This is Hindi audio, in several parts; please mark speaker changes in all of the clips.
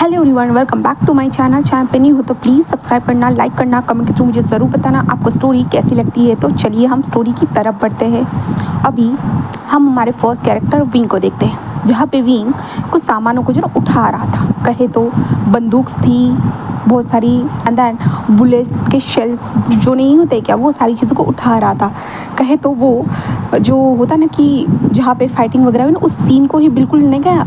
Speaker 1: Hello everyone, welcome back to my channel पे नहीं हो तो प्लीज़ सब्सक्राइब करना, लाइक करना, कमेंट के थ्रू मुझे ज़रूर बताना आपको स्टोरी कैसी लगती है। तो चलिए हम स्टोरी की तरफ बढ़ते हैं। अभी हम हमारे फर्स्ट कैरेक्टर विंग को देखते हैं, जहाँ पे विंग कुछ सामानों को जो उठा रहा था। कहे तो बंदूक थी बहुत सारी, एंड देन बुलेट के शेल्स जो नहीं होते क्या, वो सारी चीज़ों को उठा रहा था। कहे तो वो जो होता ना कि जहाँ पे फाइटिंग वगैरह हुई ना, उस सीन को ही बिल्कुल नहीं क्या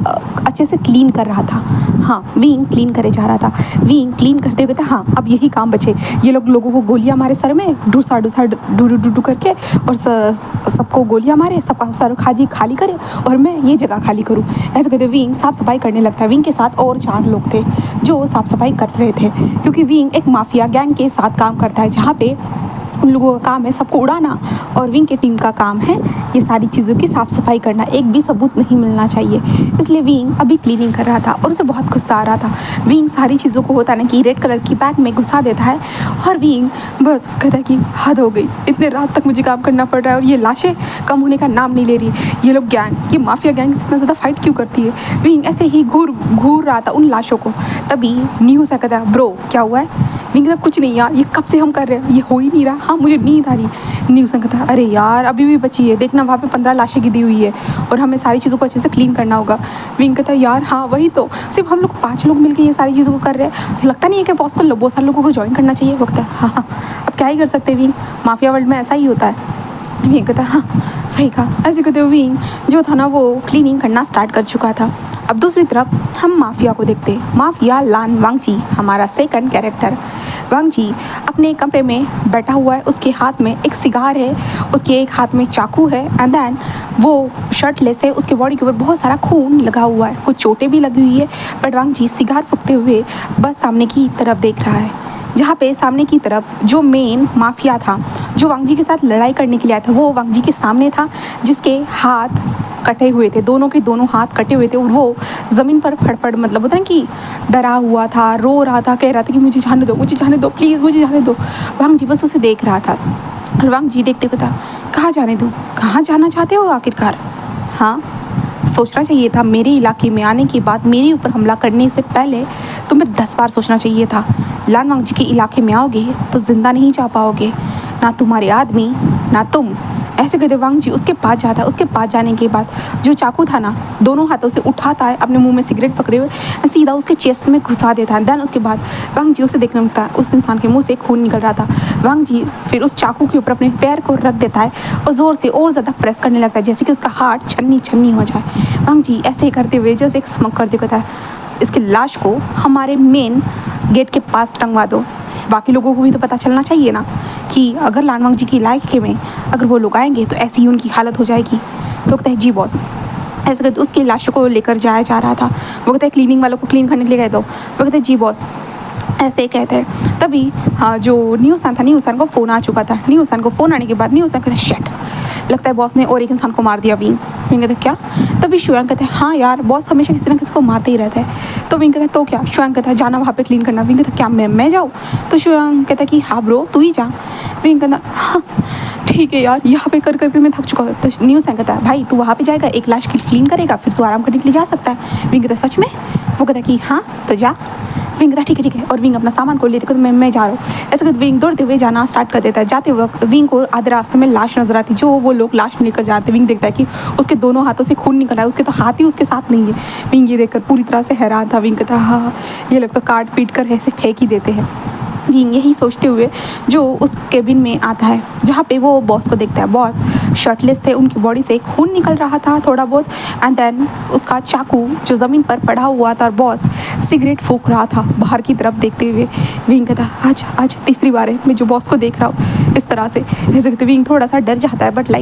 Speaker 1: अच्छे से क्लीन कर रहा था। हाँ, विंग क्लीन करे जा रहा था। विंग क्लीन करते हुए कहता हाँ अब यही काम बचे, ये लोगों को गोलियां मारे सर में, डूसा डूसा डू करके, और सबको गोलियां मारे, सबका सर खाली करे और मैं ये जगह खाली करूँ। ऐसे कहते विंग साफ़ सफाई करने लगता है। विंग के साथ और 4 लोग थे जो साफ़ सफाई कर रहे थे, क्योंकि विंग एक माफिया गैंग के साथ काम करता है, जहाँ पे उन लोगों का काम है सबको उड़ाना, और विंग के टीम का काम है ये सारी चीज़ों की साफ़ सफाई करना। एक भी सबूत नहीं मिलना चाहिए, इसलिए विंग अभी क्लीनिंग कर रहा था और उसे बहुत गुस्सा आ रहा था। विंग सारी चीज़ों को होता ना कि रेड कलर की बैग में घुसा देता है, और विंग बस कहता है कि हद हो गई, इतने रात तक मुझे काम करना पड़ रहा है और ये लाशें कम होने का नाम नहीं ले रही। ये लोग गैंग, ये माफिया गैंग इतना ज़्यादा फाइट क्यों करती है। विंग ऐसे ही घूर रहा था उन लाशों को। तभी न्यू सा कहता है ब्रो क्या हुआ है। विंग कहता कुछ नहीं यार, ये कब से हम कर रहे हैं, ये हो ही नहीं रहा। हाँ मुझे नींद आ रही। न्यू सा कहता है अरे यार अभी भी बची है, देखना वहाँ पे 15 लाशें गिरी हुई है और हमें सारी चीज़ों को अच्छे से क्लीन करना होगा। विंग कहता है यार हाँ वही तो, सिर्फ हम लोग 5 लोग मिलकर ये सारी चीज़ों को कर रहे हैं, लगता नहीं है कि बॉस को बहुत सारे लोगों को ज्वाइन करना चाहिए। वो कहता है हाँ अब क्या ही कर सकते हैं विंग, माफिया वर्ल्ड में ऐसा ही होता है। विंग कहता हाँ सही कहा। ऐसे कहते हुए विंग जो था ना वो क्लीनिंग करना स्टार्ट कर चुका था। अब दूसरी तरफ हम माफिया को देखते हैं। माफिया लान वांगची, हमारा सेकंड कैरेक्टर। वांगची अपने कमरे में बैठा हुआ है, उसके हाथ में एक सिगार है, उसके एक हाथ में चाकू है, एंड देन वो शर्टलेस है, उसके बॉडी के ऊपर बहुत सारा खून लगा हुआ है, कुछ चोटें भी लगी हुई है। बट वांगची सिगार फूकते हुए बस सामने की तरफ देख रहा है, जहाँ पे सामने की तरफ जो मेन माफिया था जो वांगजी के साथ लड़ाई करने के लिए आया था, वो वांगजी के सामने था, जिसके हाथ कटे हुए थे, दोनों के दोनों हाथ कटे हुए थे, और वो ज़मीन पर फड़फड़ मतलब होता है कि डरा हुआ था, रो रहा था, कह रहा था कि मुझे जाने दो प्लीज़ मुझे जाने दो। वांगजी बस उसे देख रहा था, और वांगजी देखते हुए था कहाँ जाने दूँ, कहाँ जाना चाहते हो आखिरकार। हाँ सोचना चाहिए था, मेरे इलाके में आने के बाद मेरे ऊपर हमला करने से पहले तुम्हें 10 बार सोचना चाहिए था। लान वांगची के इलाके में आओगे तो जिंदा नहीं जा पाओगे, ना तुम्हारे आदमी ना तुम। ऐसे कहते वांगची उसके पास जाता है। उसके पास जाने के बाद जो चाकू था ना, दोनों हाथों से उठाता है, अपने मुंह में सिगरेट पकड़े हुए सीधा उसके चेस्ट में घुसा देता है। देन उसके बाद वांगची उसे देखने लगता है, उस इंसान के मुंह से खून निकल रहा था। वांगची फिर उस चाकू के ऊपर अपने पैर को रख देता है और ज़ोर से और ज़्यादा प्रेस करने लगता है, जैसे कि उसका हार्ट छन्नी छन्नी हो जाए। वांगची ऐसे ही करते हुए जैसे एक स्मोक करते कहता है इसकी लाश को हमारे मेन गेट के पास टंगवा दो, बाकी लोगों को भी तो पता चलना चाहिए ना कि अगर लान वांगची की इलाके में अगर वो लोग आएंगे तो ऐसी ही उनकी हालत हो जाएगी। तो कहता है जी बॉस। ऐसे करके उसकी लाशों को लेकर जाया जा रहा था। वो कहता है क्लीनिंग वालों को क्लीन करने के लिए कह दो। वो कहते हैं जी बॉस। ऐसे कहते हैं तभी हाँ जो न्यूसान था, न्यूसान को फ़ोन आ चुका था। न्यूसान को फ़ोन आने के बाद न्यूसान कहता है शेट, लगता है बॉस ने और एक इंसान को मार दिया। विंग कहते क्या। तभी शुयांग कहते हैं हाँ यार बॉस हमेशा किसी ना किसी को मारते ही रहता है। तो विंग कहता है तो क्या। शुयांग कहता है जाना वहाँ पे क्लीन करना। विंग कहता है क्या मैं जाऊँ। तो शुयांग कहता है कि हाँ ब्रो तू ही जा। विंग कहता हाँ ठीक है यार, यहाँ पे कर करके मैं थक चुका हूँ। तो न्यूसान कहता है भाई तू वहाँ पे जाएगा, एक लाश क्लीन करेगा, फिर तू आराम करने के लिए जा सकता है। विंग कहता है सच में। वो कहता है कि हाँ तो जा। विंग कहता ठीक है। और विंग अपना सामान को लेते तो मैं जा रहा हूँ। ऐसे करके विंग दौड़ते हुए जाना स्टार्ट कर देता है। जाते वक्त विंग को आधे रास्ते में लाश नजर आती, जो वो लोग लाश लेकर जाते हैं। विंग देखता है कि उसके दोनों हाथों से खून निकल रहा है, उसके तो हाथ ही उसके साथ नहीं है। विंग ये देखकर पूरी तरह से हैरान था। विंग कहता हाँ ये लोग तो काट पीट कर ऐसे फेंक ही देते हैं। विंग यही सोचते हुए जो उस केबिन में आता है, जहाँ पे वो बॉस को देखता है। बॉस शर्टलेस थे, उनकी बॉडी से खून निकल रहा था थोड़ा बहुत, एंड देन उसका चाकू जो ज़मीन पर पड़ा हुआ था, और बॉस सिगरेट फूंक रहा था बाहर की तरफ देखते हुए। विंग कहता आज तीसरी बार है मैं जो बॉस को देख रहा हूँ इस तरह से। ऐसे कहते विंग थोड़ा सा डर जाता है, बट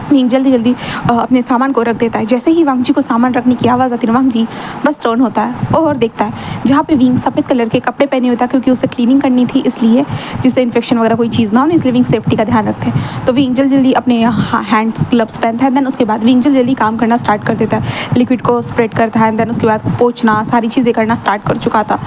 Speaker 1: विंग जल्दी अपने सामान को रख देता है। जैसे ही वांगची को सामान रखने की आवाज़ आती है, वांगची बस टर्न होता है और देखता है जहाँ पे विंग सफ़ेद कलर के कपड़े पहने होता है, क्योंकि उसे क्लीनिंग करनी थी, इसलिए जिससे इन्फेक्शन वगैरह कोई चीज़ ना हो, इसलिए विंग सेफ्टी का ध्यान रखते हैं। तो विंग जल्दी अपने हैंड्स ग्लव्स पहनता है। दैन उसके बाद विंग जल्दी काम करना स्टार्ट कर देता है, लिक्विड को स्प्रेड करता है। दैन उसके बाद पोंछना सारी चीज़ें करना स्टार्ट कर चुका था।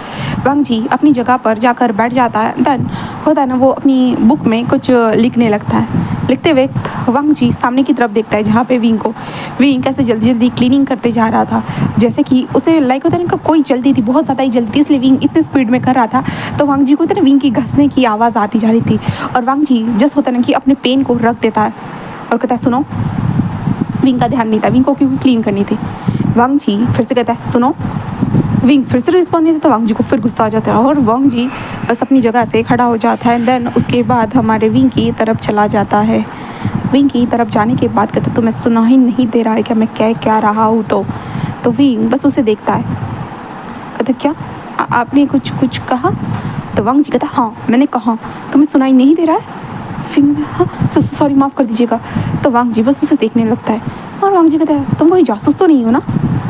Speaker 1: वांगची अपनी जगह पर जाकर बैठ जाता है। दैन होता है ना वो अपनी बुक में कुछ लिखने लगता है। लिखते वक्त वांगची सामने की तरफ देखता है जहाँ पे विंग कैसे जल्दी जल्दी क्लीनिंग करते जा रहा था, जैसे कि उसे लाइक होता है ना कोई जल्दी थी, बहुत ज़्यादा ही जल्दी थी, इसलिए विंग इतनी स्पीड में कर रहा था। तो वांग जी को होता है ना विंग की घसने की आवाज़ आती जा रही थी, और वांग जी जस्ट होता है ना कि अपने पेन को रख देता है और कहता है सुनो। विंग का ध्यान नहीं था, विंग को क्योंकि क्लीन करनी थी। वांग जी फिर से कहता है सुनो। विंग फिर से रिस्पॉन्ड नहीं देता, तो वांग जी को फिर गुस्सा आ जाता है और वांग जी बस अपनी जगह से खड़ा हो जाता है। देन उसके बाद हमारे विंग की तरफ चला जाता है। विंग की तरफ जाने के बाद कहता है तुम्हें सुना ही नहीं दे रहा है क्या मैं कह क्या रहा हूँ? तो विंग बस उसे देखता है, कहता क्या आपने कुछ कहा? तो वांग जी कहता हाँ मैंने कहा, तुम्हें सुनाई नहीं दे रहा है? फिंग हाँ सॉरी माफ़ कर दीजिएगा। तो वांग जी बस उसे देखने लगता है और वांग जी कहता है तुम वही जासूस तो नहीं हो ना?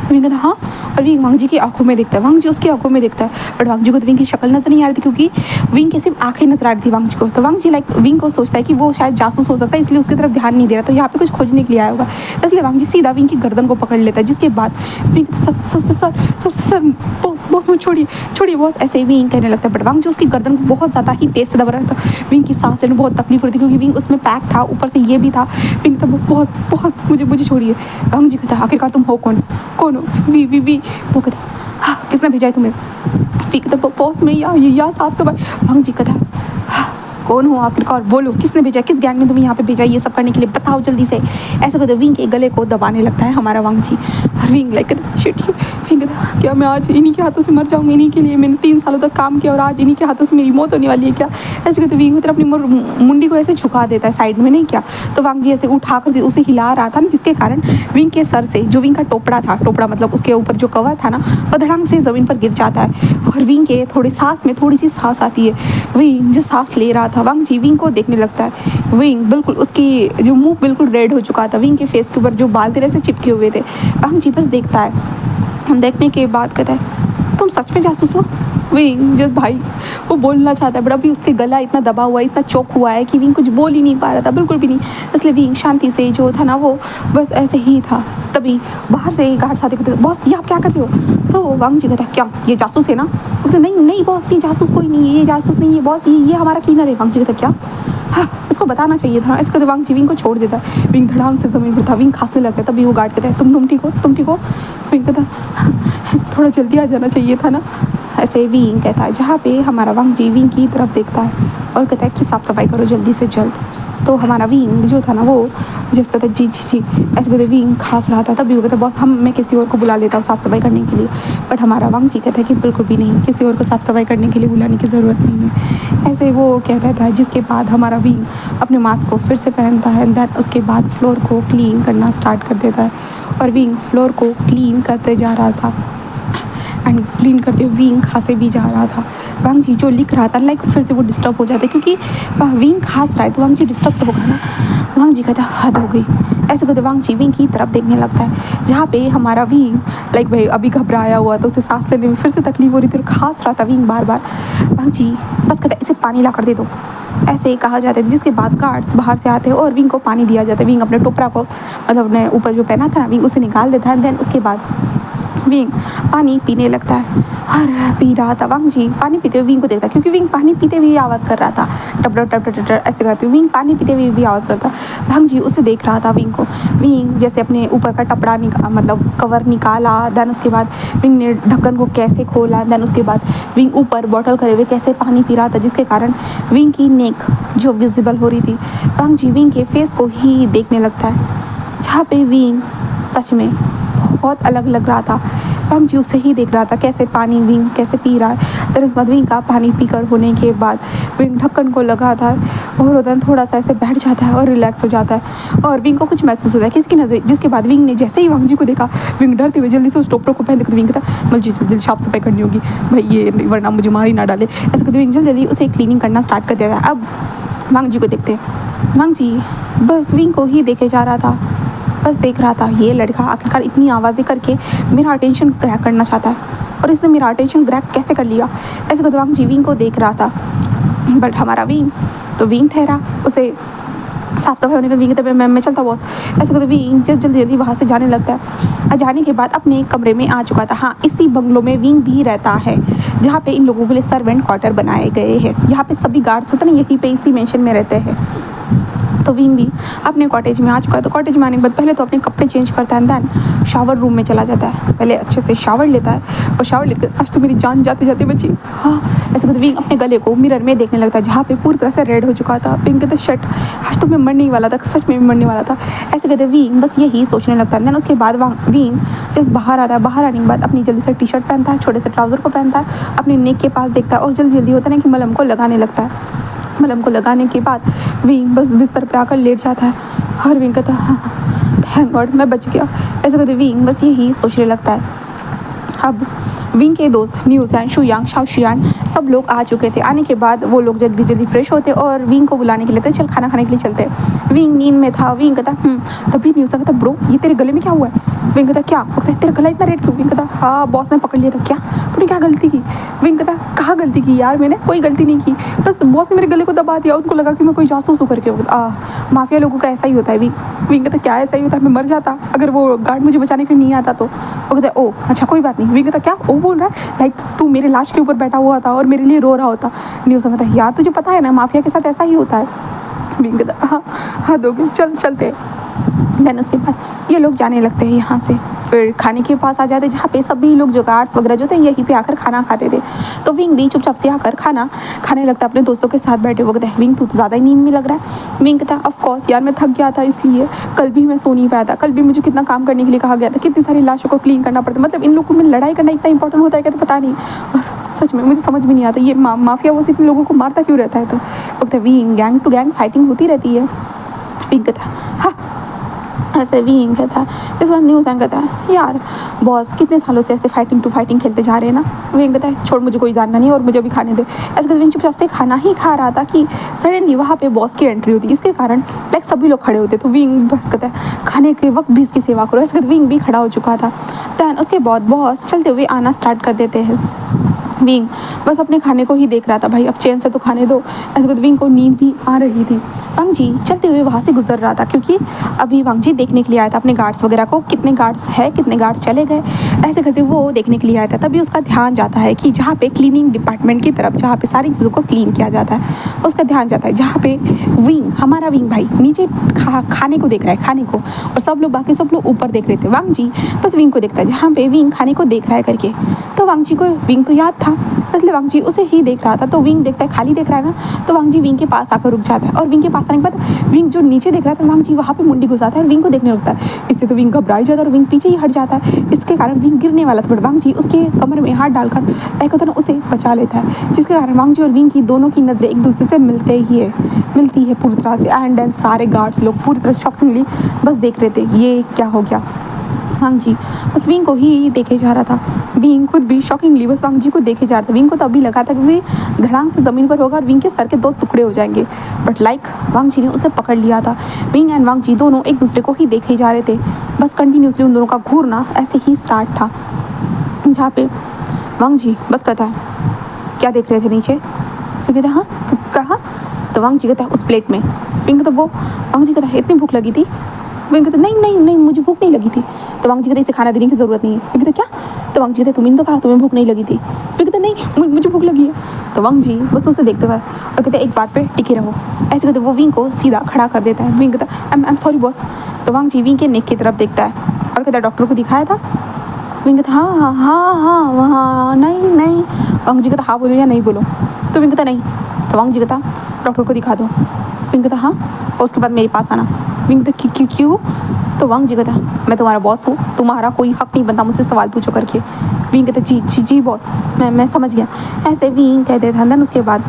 Speaker 1: विंग कहता हाँ, और विंग वांग जी की आंखों में देखता है, वांग जी उसकी आंखों में देखता है, बट वांग जी को तो विंग की शक्ल नजर नहीं आ रही थी क्योंकि विंग की सिर्फ आंखें नजर आ रही थी वांग जी को। तो वांग जी लाइक विंग को सोचता है कि वो शायद जासूस हो सकता है, इसलिए उसकी तरफ ध्यान नहीं दे रहा, तो यहाँ पे कुछ खोजने के लिए आया होगा, इसलिए वांग जी सीधा विंग की गर्दन को पकड़ लेता है। जिसके बाद विंग सर बॉस मुझे छोड़िए बॉस, ऐसे ही विंग कहने लगता है, बट वांग जी उसकी गर्दन को बहुत ज़्यादा ही तेज से दबा रहा था। विंग की सांस लेने में बहुत तकलीफ होती थी क्योंकि विंग उसमें पैक था, ऊपर से ये भी था। विंग तो बहुत मुझे छोड़िए। वांग जी कहता आखिरकार तुम हो कौन हो? वी वो कहता हाँ किसने भेजा है तुम्हें? वी कहता बॉस में या साहब सफाई। वांग जी कहता हाँ कौन हो आखिरकार, बोलो किसने भेजा, किस गैंग ने तुम्हें यहाँ पे भेजा ये सब करने के लिए, बताओ जल्दी से। ऐसा कहते विंग के गले को दबाने लगता है हमारा वांग जी, और विंग लाइक शिट। विंग कहता क्या मैं आज इन्हीं के हाथों से मर जाऊँगी? इन्हीं के लिए मैंने 3 सालों तक काम किया और आज इन्हीं के हाथों से मेरी मौत होने वाली है क्या? ऐसे कहते विंग अपनी मुंडी को ऐसे झुका देता है साइड में, नहीं क्या? तो वांग जी ऐसे उठा कर उसे हिला रहा था ना, जिसके कारण विंग के सर से जो विंग का टोपड़ा मतलब उसके ऊपर जो कवर था ना, वो धड़ाम से ज़मीन पर गिर जाता है और विंग के थोड़ी सी सांस आती है। विंग जो सांस ले रहा था, वांग जी विंग को देखने लगता है। विंग बिल्कुल उसकी जो मुंह बिल्कुल रेड हो चुका था, विंग के फेस के ऊपर जो बाल तेरे से चिपके हुए थे। वांग जी बस देखता है, हम देखने के बाद कहता है तुम सच में जासूस हो? विंग जस्ट भाई वो बोलना चाहता है, बट अभी उसके गला इतना दबा हुआ है, इतना चौक हुआ है कि विंग कुछ बोल ही नहीं पा रहा था, बिल्कुल भी नहीं। इसलिए विंग शांति से जो था ना वो बस ऐसे ही था। तभी बाहर से गार्ड्स आते कहते बॉस ये आप क्या कर रहे हो? तो वांग जी कहता है क्या ये जासूस है ना? तो कहते नहीं बॉस ये जासूस कोई नहीं है, ये जासूस नहीं है बॉस, ये हमारा क्लीनर है। वांग जी कहता क्या हाँ इसको बताना चाहिए था। इसके बाद वांग जी विंग को छोड़ देता है। विंग धड़ाम से ज़मीन पर था, विंग खांसने लगता है। तभी वो गार्ड कहता है तुम ठीक हो? विंग कहता थोड़ा जल्दी आ जाना चाहिए था ना। ऐसे विंग कहता है, जहाँ पे हमारा वांग जी विंग की तरफ देखता है और कहता है कि साफ़ सफाई करो जल्दी से जल्द। तो हमारा विंग जो था ना वो जिस कहता है जी ऐसे कहते विंग खांस रहा था। तभी वो कहता बॉस मैं किसी और को बुला लेता हूँ साफ़ सफाई करने के लिए, बट हमारा वांग जी कहता है कि बिल्कुल भी नहीं, किसी और को साफ़ सफाई करने के लिए बुलाने की ज़रूरत नहीं है। ऐसे वो कहता था, जिसके बाद हमारा विंग अपने मास्क को फिर से पहनता है। देन उसके बाद फ्लोर को क्लीन करना स्टार्ट कर देता है और विंग फ्लोर को क्लीन करते जा रहा था एंड क्लीन करते हुए विंग खांसे भी जा रहा था। वांग जी जो लिख रहा था लाइक फिर से वो डिस्टर्ब हो जाता है क्योंकि विंग खांस रहा है तो वांग जी डिस्टर्ब तो होगा ना। वांग जी कहता हद हो गई। ऐसे कहते वांग जी विंग की तरफ देखने लगता है, जहाँ पे हमारा विंग लाइक भाई अभी घबराया हुआ तो उसे सांस लेने में फिर से तकलीफ हो रही थी और खांस रहा था विंग बार। वांग जी बस कहता इसे पानी ला कर दे दो, ऐसे ही कहा जाता है। जिसके बाद गार्ड्स बाहर से आते हैं और विंग को पानी दिया जाता है। विंग अपने टोपरा को मतलब अपने ऊपर जो पहना था ना विंग उसे निकाल देता है। देन उसके बाद विंग पानी पीने लगता है और पी रहा था। वांग जी पानी पीते हुए विंग को देखता है क्योंकि विंग पानी पीते हुए आवाज़ कर रहा था, टप टप ऐसे करते हुए विंग पानी पीते हुए भी आवाज़ करता। वांग जी उसे देख रहा था विंग को। विंग जैसे अपने ऊपर का टपड़ा मतलब कवर निकाला। देन उसके बाद विंग ने ढक्कन को कैसे खोला। देन उसके बाद विंग ऊपर बॉटल करे हुए कैसे पानी पी रहा था, जिसके कारण विंग की नेक जो विजिबल हो रही थी। वांग जी विंग के फेस को ही देखने लगता है, जहाँ पे विंग सच में बहुत अलग लग रहा था। वांग जी उससे ही देख रहा था कैसे पानी विंग कैसे पी रहा है। फिर उसके बाद विंग का पानी पीकर होने के बाद विंग ढक्कन को लगाता है और उधर थोड़ा सा ऐसे बैठ जाता है और रिलैक्स हो जाता है और विंग को कुछ महसूस होता है किसकी नज़र। जिसके बाद विंग ने जैसे ही वांग जी को देखा, विंग डरते हुए जल्दी से उस टोपरों को पहन देकर विंग कहता मुझे जल्दी साफ सफाई करनी होगी भाई, ये वरना मुझे मार ही ना डाले। ऐसे करते विंग जल्दी उसे क्लीनिंग करना स्टार्ट कर देता है। अब वांग जी को देखते हैं, वांग जी बस विंग को ही देखे जा रहा था, बस देख रहा था ये लड़का आखिरकार इतनी आवाज़ें करके मेरा अटेंशन ग्रैब करना चाहता है और इसने मेरा अटेंशन ग्रैब कैसे कर लिया। ऐसे करते वांग जी विंग को देख रहा था, बट हमारा विंग ठहरा। उसे साफ सफाई होने का विंग कहता मैं चलता बॉस। ऐसे करते विंग जल्दी वहाँ से जाने लगता है। और जाने के बाद अपने कमरे में आ चुका था। हाँ, इसी बंगलों में विंग भी रहता है जहाँ पे इन लोगों के लिए सर्वेंट क्वार्टर बनाए गए हैं। यहाँ पे सभी गार्ड्स होते हैं ना, यहीं पे इसी मेंशन में रहते हैं। तो विंग भी अपने कॉटेज में आ चुका है। तो कॉटेज में आने के बाद पहले तो अपने कपड़े चेंज करता है, देन शावर रूम में चला जाता है, पहले अच्छे से शावर लेता है और शावर लेकर आज तो मेरी जान जाते जाते बची, हाँ ऐसे करते विंग अपने गले को मिरर में देखने लगता है जहाँ पे पूरी तरह से रेड हो चुका था। विंग कहते शट, आज तो मैं मरने ही वाला था, सच में मरने वाला था। ऐसे कहते विंग बस यही सोचने लगता है। देन उसके बाद विंग जस्ट बाहर आता है, बाहर आने के बाद अपनी जल्दी से टी शर्ट पहनता है, छोटे से ट्राउज़र को पहनता है, अपने नेक के पास देखता है और जल्दी जल्दी होता है ना कि मलहम को लगाने लगता है। मलहम को लगाने के बाद विंग बस बिस्तर पे आकर लेट जाता है और विंग कहता है थैंक गॉड मैं बच गया। ऐसे करते विंग बस यही सोचने लगता है। अब विंग के दोस्त न्यूज़ एंड शुयांग शाओशियान सब लोग आ चुके थे। आने के बाद वो लोग जल्दी जल्दी फ्रेश होते और विंग को बुलाने के लिए चल खाना खाने के लिए चलते। विंग नींद में था। विंग कहता तभी न्यूज़ कहता ब्रो ये तेरे गले में क्या हुआ है? विंग कहता क्या? वो कहता तेरा गला इतना रेड क्यों? विंग कहता हाँ बॉस ने पकड़ लिया था। क्या तूने क्या गलती की? विंग कहता कहाँ गलती की यार, मैंने कोई गलती नहीं की, बस बॉस ने मेरे गले को दबा दिया, उनको लगा कि मैं कोई जासूस हूँ करके। माफिया लोगों का ऐसा ही होता है। विंग कहता क्या ऐसा ही होता है, मैं मर जाता अगर वो गार्ड मुझे बचाने के लिए नहीं आता तो। वो कहता ओ अच्छा कोई बात नहीं। विंग कहता क्या ओ बोल रहा है, लाइक तू मेरे लाश के ऊपर बैठा हुआ था और मेरे लिए रो रहा होता। न्यूज़ कहता यार तुझे पता है ना माफिया के साथ ऐसा ही होता है। विंग कहता हाँ हाँ दोगे चलते। देन उसके बाद ये लोग जाने लगते हैं यहाँ से, फिर खाने के पास आ जाते जहाँ पे सभी लोग जो गार्ड्स वगैरह जो थे यहीं पे आकर खाना खाते थे। तो विंग भी चुपचाप से आकर खाना खाने लगता है अपने दोस्तों के साथ बैठे। वो कहते हैं विंग तू तो ज़्यादा ही नींद में लग रहा है। विंग कहता ऑफ कोर्स यार मैं थक गया था इसलिए, कल भी मैं सो नहीं पाया था, कल भी मुझे कितना काम करने के लिए कहा गया था, कितनी सारी लाशों को क्लीन करना पड़ता, मतलब इन लोगों में लड़ाई करना इतना इंपॉर्टेंट होता है क्या? तो पता नहीं, और सच में मुझे समझ में नहीं आता ये माफिया वो इतने लोगों को मारता क्यों रहता है। तो वो कहते हैं wing gang to gang fighting होती रहती है। विंग कहता हाँ ऐसे विंग कहता है। इस बार न्यूज़ एंड कहता है यार बॉस कितने सालों से ऐसे फाइटिंग टू फाइटिंग खेलते जा रहे हैं ना। विंग कहता है छोड़ मुझे कोई जानना नहीं और मुझे भी खाने दे। ऐसे करके विंग चुपचाप से खाना ही खा रहा था कि सडनली वहाँ पे बॉस की एंट्री होती, इसके कारण लाइक सभी लोग खड़े होते। तो विंग बस कहता है खाने के वक्त भी इसकी सेवा करो। ऐसे करके विंग भी खड़ा हो चुका था। दैन उसके बाद बॉस चलते हुए आना स्टार्ट कर देते हैं। विंग बस अपने खाने को ही देख रहा था, भाई अब चैन से तो खाने दो। ऐसे करके विंग को नींद भी आ रही थी। वांग जी चलते हुए वहाँ से गुजर रहा था क्योंकि अभी वांग जी देखने के लिए आया था अपने गार्ड्स वगैरह को, कितने गार्ड्स है कितने गार्ड्स चले गए, ऐसे करते वो देखने के लिए आया था। तभी उसका ध्यान जाता है कि जहाँ पे क्लीनिंग डिपार्टमेंट की तरफ जहाँ पे सारी चीज़ों को क्लीन किया जाता है उसका ध्यान जाता है, जहाँ पे विंग हमारा विंग भाई नीचे खाने को देख रहा है, खाने को, और सब लोग बाकी सब लोग ऊपर देख रहे थे। वांग जी बस विंग को देखता है जहाँ पे विंग खाने को देख रहा है करके। तो वांग जी को विंग तो याद था, इसलिए वांग जी उसे ही देख रहा था। तो विंग देखता है खाली देख रहा है ना, तो वांग जी विंग के पास आकर रुक जाता है और विंग के पास आने के बाद विंग जो नीचे देख रहा था वांग जी वहाँ पे मुंडी घुसाता है और विंग को देखने लगता है। इससे तो विंग घबरा जाता है और विंग पीछे ही हट जाता है। इसके कारण विंग गिरने वाला था बट वांग जी उसके कमर में हाथ डालकर एक होता है ना उसे बचा लेता है, जिसके कारण वांग जी और विंग की दोनों की नज़रें एक दूसरे से मिलती है पूरी तरह से। एंड देन सारे गार्ड्स लोग पूरी तरह शॉकिंगली बस देख रहे थे ये क्या हो गया। वांग जी बस विंग को ही देखे जा रहा था। विंग खुद भी शॉकिंगली बस वांग जी को देखे जा रहा था। विंग को तो अभी लगा था कि वे धड़ाम से ज़मीन पर होगा और विंग के सर के 2 टुकड़े हो जाएंगे, बट लाइक वांग जी ने उसे पकड़ लिया था। विंग एंड वांग जी दोनों एक दूसरे को ही देखे जा रहे थे। बस कंटिन्यूसली उन दोनों का घूरना ऐसे ही स्टार्ट था, जहाँ पे वांग जी बस कहता है क्या देख रहे थे नीचे? फिर कहता हाँ कहाँ? तो वांग जी कहता है उस प्लेट में। विंग तो वो वांग जी कहता है इतनी भूख लगी थी? विंग कहता नहीं मुझे भूख नहीं लगी थी। तो वांग जी कहते इसे खाना देने की ज़रूरत नहीं है। विंग कहता क्या? तो वांग जी कहते तुमने तो कहा तुम्हें भूख नहीं लगी थी। विंग कहता नहीं मुझे भूख लगी है। तो वांग जी बस उसे देखते हुए और कहते एक बात पे टिके रहो। ऐसे कहते वो विंग को सीधा खड़ा कर देता है। विंग कहता आई एम सॉरी बॉस। तो वांग जी विंग के नेक की तरफ देखता है और कहता डॉक्टर को दिखाया था? विंग कहता हाँ वहाँ नहीं। वांग जी कहता हाँ बोलो या नहीं बोलो? तो विंग कहता नहीं। तो वांग जी कहता डॉक्टर को दिखा दो। विंग कहता हाँ और उसके बाद मेरे पास आना। विंग कहता क्यों? तो वांग जी कहता मैं तुम्हारा बॉस हूँ, तुम्हारा कोई हक नहीं बनता मुझसे सवाल पूछो करके। विंग कहता जी बॉस मैं समझ गया। ऐसे विंग कहते थे। देन उसके बाद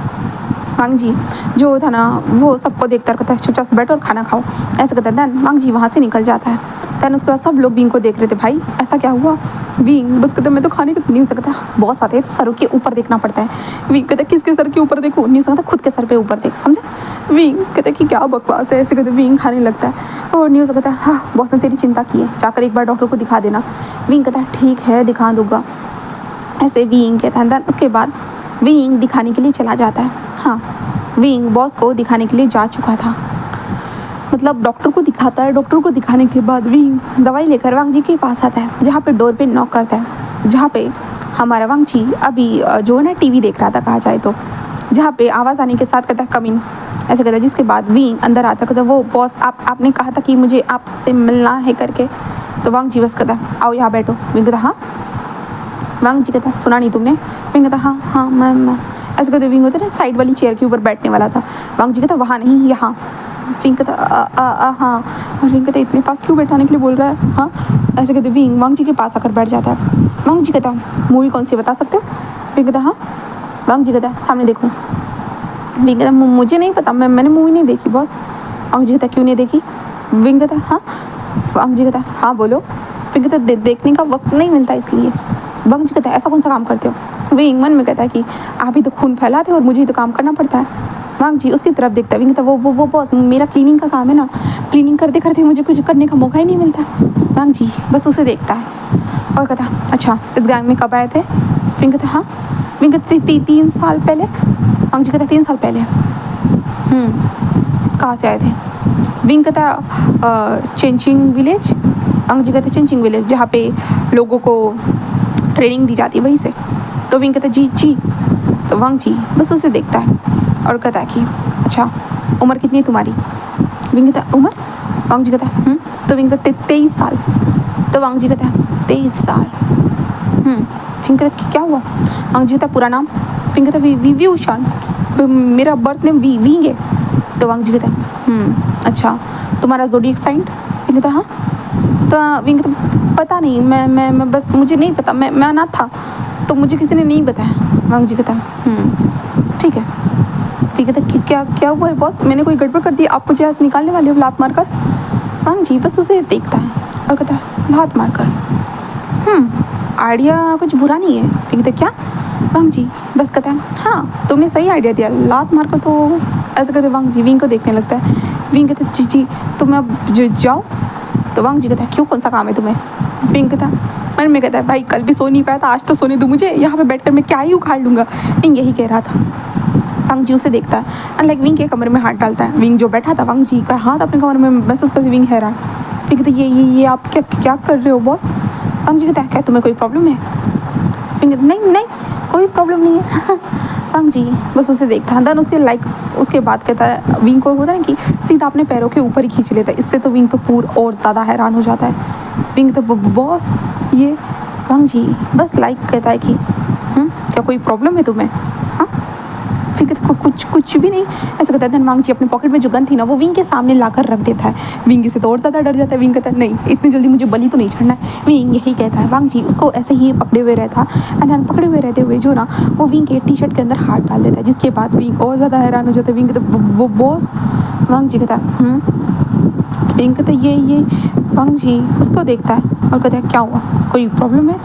Speaker 1: वांग जी जो था ना वो सबको देखता कहता है चुपचाप से बैठो और खाना खाओ। ऐसे कहता है। देन वांग जी वहाँ से निकल जाता है। देन उसके बाद सब लोग विंग को देख रहे थे, भाई ऐसा क्या हुआ? विंग बस कहता मैं तो खाने को नहीं हो सकता, बॉस आते हैं तो सरों के ऊपर देखना पड़ता है। विंग कहता किसके सर के ऊपर देखो? नहीं हो सकता, खुद के सर पे ऊपर देख, समझा? विंग कहता कि क्या बकवास है। ऐसे कहते विंग खाने लगता है और नहीं हो सकता हाँ बॉस ने तेरी चिंता की है, जाकर एक बार डॉक्टर को दिखा देना। विंग कहता है ठीक है दिखा दूंगा। ऐसे विंग कहता है। देन उसके बाद विंग दिखाने के लिए चला जाता है। हाँ विंग बॉस को दिखाने के लिए जा चुका था, मतलब डॉक्टर को दिखाता है। डॉक्टर को दिखाने के बाद विंग दवाई लेकर वांग जी के पास आता है, जहाँ पे डोर पे नॉक करता है, जहाँ पे हमारा वांग जी अभी जो है ना टीवी देख रहा था कहा जाए तो। जहाँ पे आवाज़ आने के साथ कहता है कम इन, ऐसे कहता है। जिसके बाद विंग अंदर आता कहता है वो बॉस आपने कहा था कि मुझे आपसे मिलना है करके। तो वांग जी बस कहता है आओ यहाँ बैठो। विंग कहता हाँ। वांग जी कहता सुना नहीं तुमने? विंग कहता हाँ हाँ मैं ऐसे कहते। विंग होता है ना साइड वाली चेयर के ऊपर बैठने वाला था। वांग जी कहता वहाँ नहीं यहाँ। विंग कहता हाँ। और विंग कहता इतने पास क्यों बैठाने के लिए बोल रहा है हाँ, ऐसे कहते। विंग वांग जी के पास आकर बैठ जाता है। वांग जी कहता मूवी कौन सी बता सकते हो? विंग कहता हाँ। वांग जी कहता सामने देखो। विंग कहता मुझे नहीं पता, मैंने मूवी नहीं देखी बॉस। वांग जी कहता क्यों नहीं देखी? विंग कहता हाँ। वांग जी कहता हाँ बोलो। विंग कहता देखने का वक्त नहीं मिलता इसलिए। वांग जी कहता ऐसा कौन सा काम करते हो? विंग मन में कहता है कि आप ही तो खून फैलाते हो और मुझे ही तो काम करना पड़ता है। वांग जी उसकी तरफ देखता है। विंग कहता वो बॉस मेरा क्लीनिंग का काम है ना, क्लीनिंग करते करते मुझे कुछ करने का मौका ही नहीं मिलता। वांग जी बस उसे देखता है और कहता अच्छा इस गैंग में कब आए थे? विंग कहता हाँ। विंग कहते 3 साल पहले। वांग जी कहता 3 साल पहले कहाँ से आए थे? विंग कहता चेंचिंग विलेज। वांग जी कहते चेंचिंग विलेज जहाँ पे लोगों को ट्रेनिंग दी जाती है वहीं से। तो विंग कहता जी। तो वांग जी बस उसे देखता है और कहता है कि अच्छा उम्र कितनी है तुम्हारी? विंग कहता उम्र? वांग जी कहता तो विंग कहता 23 साल। तो वांग जी कहता 23 साल। विंग कहता क्या हुआ? वांग जी कहता पूरा नाम? विंग कहता विभूषण। मेरा बर्थ नेम विंग है। तो वांग जी कहता अच्छा तुम्हारा ज़ोडिएक साइन? विंग कहता हाँ। तो विंग कहता पता नहीं, मैं बस मुझे नहीं पता, मैं अनाथ था तो मुझे किसी ने नहीं बताया। वांग जी कहता ठीक है। विंग कहता क्या हुआ है बॉस? मैंने कोई गड़बड़ कर दी? आप मुझे यहाँ से निकालने वाले हो लात मारकर? वांग जी बस उसे देखता है और कहता लात मारकर आइडिया कुछ बुरा नहीं है। विंग कहता क्या? वांग जी बस कहता है हाँ तुमने सही आइडिया दिया, लात मारकर तो ऐसे कहते। वांग जी विंग को देखने लगता है। विंग कहता जी तो मैं अब जाओ? तो वांग जी कहता क्यों कौन सा काम है तुम्हें? विंग कहता मन में कहता है भाई कल भी सो नहीं पाया था, आज तो सोने दो मुझे, यहाँ पे बैठकर मैं क्या ही उखाड़ लूँगा। विंग यही कह रहा था। वांग जी उसे देखता है अनलाइक विंग के कमरे में हाथ डालता है। विंग जो बैठा था वांग जी का हाथ अपने कमरे में महसूस करते विंग हैरान। विंग कहता ये आप क्या कर रहे हो बॉस? वांग जी कहता क्या तुम्हें कोई प्रॉब्लम है? विंग कहता नहीं कोई प्रॉब्लम नहीं है। वांग जी बस उसे देखता है। देन उसके बाद कहता है विंग को होता है कि सीधा अपने पैरों के ऊपर ही खींच लेता है। इससे तो विंग तो पूरा और ज़्यादा हैरान हो जाता है। विंग तो बॉस ये? वांग जी बस कहता है कि क्या कोई प्रॉब्लम है तुम्हें? हाँ फिर कुछ भी नहीं ऐसा कहता है। धन वांग जी अपने पॉकेट में जो गन थी ना वो विंग के सामने लाकर रख देता है। विंग से तो और ज़्यादा डर जाता है। विंग कहता है नहीं इतनी जल्दी मुझे बलि तो नहीं चढ़ना है। विंग यही कहता है। वांग जी उसको ऐसे ही पकड़े हुए रहता एंड धन पकड़े हुए रहते हुए जो ना वो विंग के टी शर्ट के अंदर हाथ डाल देता है। जिसके बाद विंग और ज़्यादा हैरान हो जाता है। विंग कहता वो बॉस? वांग जी कहता विंग कहता ये वांग जी उसको देखता है और कहता है क्या हुआ, कोई प्रॉब्लम है?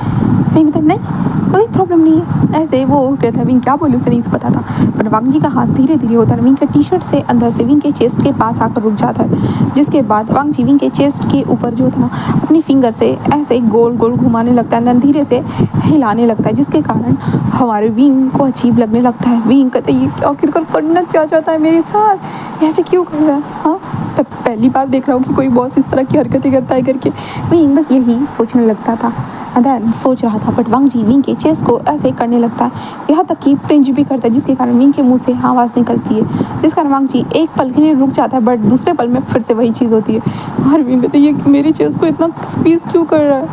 Speaker 1: विंग कहता नहीं कोई प्रॉब्लम नहीं है। ऐसे वो कहता है विंग क्या बोले उसे नहीं पता था। बट वांग जी का हाथ धीरे धीरे होता है विंग के टी शर्ट से अंदर से विंग के चेस्ट के पास आकर रुक जाता है। जिसके बाद वांग जी विंग के चेस्ट के ऊपर जो था ना अपनी फिंगर से ऐसे गोल गोल घुमाने लगता है, धीरे से हिलाने लगता है। जिसके कारण हमारे विंग को अजीब लगने लगता है। विंग कहते ये आखिरकार करना क्या चाहता है मेरे साथ, ऐसे क्यों कर रहा है? हाँ पहली बार देख रहा हूँ कि कोई बॉस इस तरह की हरकतें करता है करके। विंग बस यही सोचने लगता था देन सोच रहा था। बट वांग जी विंग के चेस्ट को ऐसे ही करने लगता है, यहाँ तक कि पिंच भी करता है। जिसके कारण विंग के मुंह से आवाज़ निकलती है। जिस कारण वांग जी एक पल के लिए रुक जाता है बट दूसरे पल में फिर से वही चीज़ होती है। और विंग कहते ये मेरी चेस्ट को इतना स्क्वीज़ क्यों कर रहा है?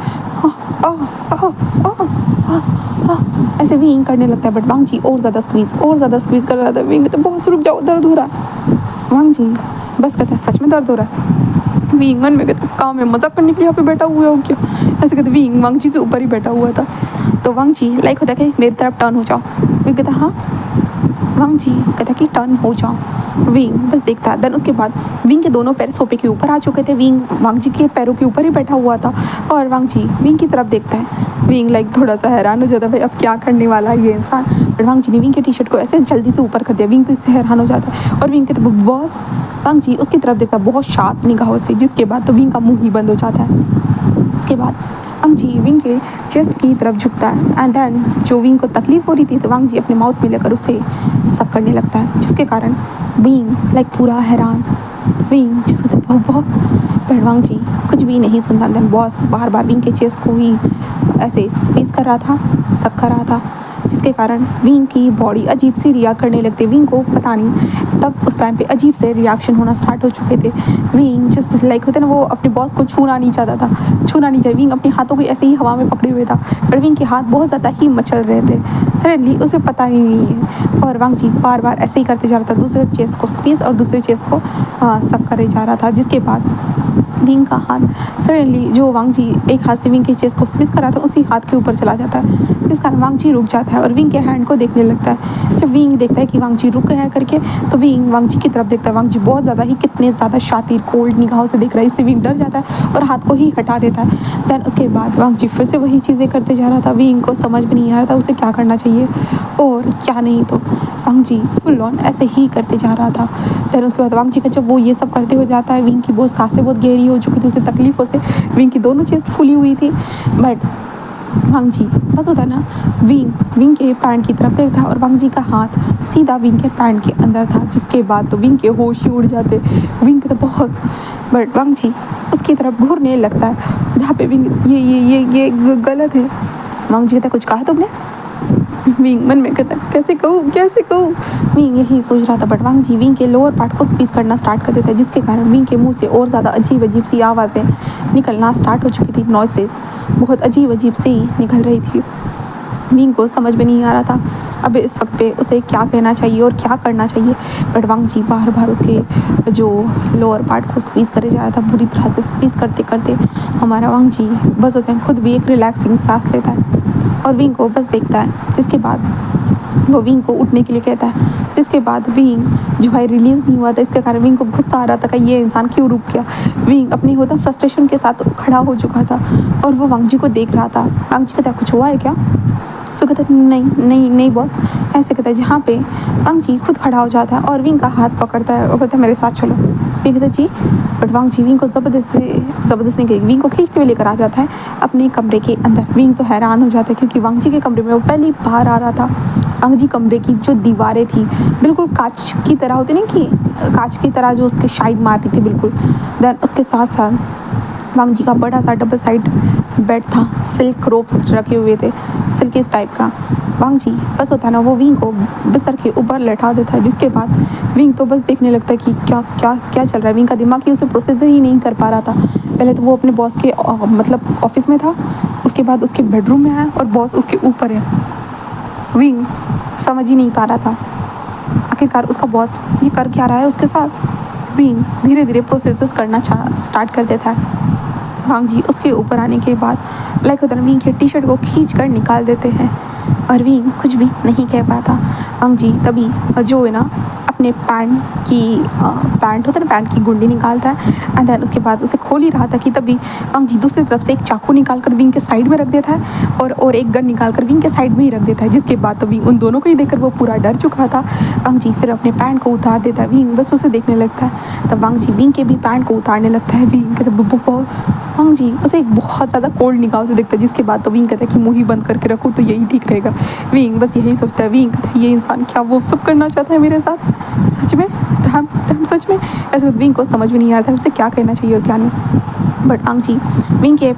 Speaker 1: ऐसे विंग करने लगता है बट वांग जी और ज़्यादा स्क्वीज़ कर रहा था। विंग कहते बहुत रुक जाओ दर्द हो रहा है। वांग जी बस कहता है सच में दर्द हो रहा है? विंग मन में कहते काम में मजाक करने के लिए यहाँ पे बैठा हुआ हो क्या? ऐसे कहते विंग वांग जी के ऊपर ही बैठा हुआ था। तो वांग जी होता है कि मेरी तरफ टर्न हो जाओ। विंग कहता हाँ। वांग जी कहता कि टर्न हो जाओ। विंग बस देखता है। देन उसके बाद विंग के दोनों पैर सोफे के ऊपर आ चुके थे। विंग वांग जी के पैरों के ऊपर ही बैठा हुआ था और वांग जी विंग की तरफ देखता है। विंग थोड़ा सा हैरान हो जाता है भाई अब क्या करने वाला है ये इंसान। बट वांग जी ने विंग के टी शर्ट को ऐसे जल्दी से ऊपर कर दिया। विंग तो इससे हैरान हो जाता है और विंग कहते बॉस? वांग जी उसकी तरफ देखता है बहुत शार्प निगाहों से। जिसके बाद तो विंग का मुंह ही बंद हो जाता है। उसके बाद वांग जी विंग के चेस्ट की तरफ झुकता है एंड देन जो विंग को तकलीफ हो रही थी तो वांग जी अपने माउथ में लेकर उसे सक करने लगता है। जिसके कारण विंग पूरा हैरान। विंग जिसको तो बॉस पर वांग जी कुछ भी नहीं सुनता। देन बॉस बार बार विंग के चेस्ट को ही ऐसे स्क्वीज़ कर रहा था, सक कर रहा था जिसके कारण विंग की बॉडी अजीब सी रिएक्ट करने लगती है। विंग को पता नहीं तब उस टाइम पे अजीब से रिएक्शन होना स्टार्ट हो चुके थे। विंग जस्ट लाइक होता है ना, वो अपने बॉस को छूना नहीं चाहता था, छूना नहीं चाहिए। विंग अपने हाथों को ऐसे ही हवा में पकड़े हुए था, पर विंग के हाथ बहुत ज़्यादा ही मचल रहे थे। सडनली उसे पता ही नहीं है और वांग जी बार बार ऐसे ही करते जा रहा था, दूसरे चेस्ट को स्क्वीज और दूसरे चेस्ट को सक करे जा रहा था। जिसके बाद विंग का हाथ सडनली, जो वांग जी एक हाथ से विंग के चेस्ट को स्क्वीज कर रहा था, उसी हाथ के ऊपर चला जाता है, जिस कारण वांग जी रुक जाता है और विंग के हैंड को देखने लगता है। जब विंग देखता है कि वांग जी रुक गए हैं करके, तो विंग वांग जी की तरफ देखता है। वांग जी बहुत ज़्यादा ही कितने ज़्यादा शातिर कोल्ड निगाहों से देख रहा है, इससे विंग डर जाता है और हाथ को ही हटा देता है। देन उसके बाद वांग जी फिर से वही चीज़ें करते जा रहा था। विंग को समझ में नहीं आ रहा था उसे क्या करना चाहिए और क्या नहीं, तो वांग जी फुल ऑन ऐसे ही करते जा रहा था। देन उसके बाद वांग जी का जब वो ये सब करते हुए जाता है, विंग की बहुत सांसें बहुत गहरी हो चुकी थी, उसे तकलीफ़ों से विंग की दोनों चेस्ट फूली हुई थी। बट वांग जी बस होता है ना, विंग के पैंट की तरफ देखता है और वांग जी का हाथ सीधा विंग के पैंट के अंदर था। जिसके बाद तो विंग के होश ही उड़ जाते, विंग के तो बहुत। बट वांग जी उसकी तरफ घूरने लगता है जहाँ पे विंग ये गलत है। वांग जी कहता है कुछ कहा तुमने? विंग मन में कहता है कैसे कहूँ। विंग यही सोच रहा था, बट वांग जी विंग के लोअर पार्ट को स्क्वीज करना स्टार्ट कर देता है, जिसके कारण विंग के मुंह से और ज़्यादा अजीब सी आवाज़ें निकलना स्टार्ट हो चुकी थी। नॉइसेस बहुत अजीब सी निकल रही थी। विंग को समझ में नहीं आ रहा था अब इस वक्त पे उसे क्या कहना चाहिए और क्या करना चाहिए। बट वांग जी बार बार उसके जो लोअर पार्ट को स्क्वीज़ करे जा रहा था, पूरी तरह से स्क्वीज़ करते करते हमारा वांग जी बस होता है खुद भी एक रिलैक्सिंग सांस लेता है और विंग को बस देखता है। जिसके बाद वो विंग को उठने के लिए कहता है। जिसके बाद विंग जो है रिलीज़ नहीं हुआ था, इसके कारण विंग को गुस्सा आ रहा था कि ये इंसान क्यों रुक गया। विंग अपनी होता फ्रस्ट्रेशन के साथ खड़ा हो चुका था और वो वांग जी को देख रहा था। वांग जी कहता है कुछ हुआ है क्या? फिर कहता है नहीं बॉस, ऐसे कहता है। जहाँ पे वांग जी खुद खड़ा हो जाता है और विंग का हाथ पकड़ता है और कहता है मेरे साथ चलो। विंग कहता है जी, बट वांग जी विंग को ज़बरदस्त नहीं करेगी, विंग को खींचते हुए लेकर आ जाता है अपने कमरे के अंदर। विंग तो हैरान हो जाता है क्योंकि वांग जी के कमरे में वो पहली बार आ रहा था। वांग जी कमरे की जो दीवारें थी बिल्कुल कांच की तरह होती नहीं कि कांच की तरह जो उसके शाइड मार रही थी बिल्कुल। देन उसके साथ साथ वांग जी का बड़ा सा डबल साइड बेड था, सिल्क रोप्स रखे हुए थे, सिल्किस टाइप का। वांग जी बस होता है ना, वो विंग को बिस्तर के ऊपर लेटा देता है। जिसके बाद विंग तो बस देखने लगता है कि क्या चल रहा है। विंग का दिमाग ही उसे प्रोसेस ही नहीं कर पा रहा था। पहले तो वो अपने बॉस के मतलब ऑफिस में था, उसके बाद उसके बेडरूम में आया और बॉस उसके ऊपर है। विंग समझ ही नहीं पा रहा था आखिरकार उसका बॉस ये कर क्या रहा है उसके साथ। विंग धीरे धीरे प्रोसेस करना स्टार्ट कर देता है। वांग जी उसके ऊपर आने के बाद लाइक होता है विंग के टी शर्ट को खींच कर निकाल देते हैं और विंग कुछ भी नहीं कह पाता। वांग जी तभी जो है ना अपने पैंट होता है ना, पैंट की गुंडी निकालता है एंड देन उसके बाद उसे खोल ही रहा था कि तभी वांग जी दूसरी तरफ से एक चाकू निकाल कर विंग के साइड में रख देता है और एक गन निकाल कर विंग के साइड में ही रख देता है। जिसके बाद तो विंग उन दोनों को ही देखकर वो पूरा डर चुका था। वांग जी फिर अपने पैंट को उतार देता है, विंग बस उसे देखने लगता है। तब वांग जी विंग के भी पैंट को उतारने लगता है। विंग कहता वांग जी उसे एक बहुत ज़्यादा कोल्ड निगाह से देखता है। जिसके बाद तो विंग कहता है कि मुँह ही बंद करके रखूँ तो यही ठीक रहेगा। विंग बस यही सोचता है। विंग कहता है ये इंसान क्या वो सब करना चाहता है मेरे साथ? सच में डैम सच में? ऐसे विंग को समझ में नहीं आ रहा था उसे क्या कहना चाहिए और क्या नहीं। बट वांग जी विंग के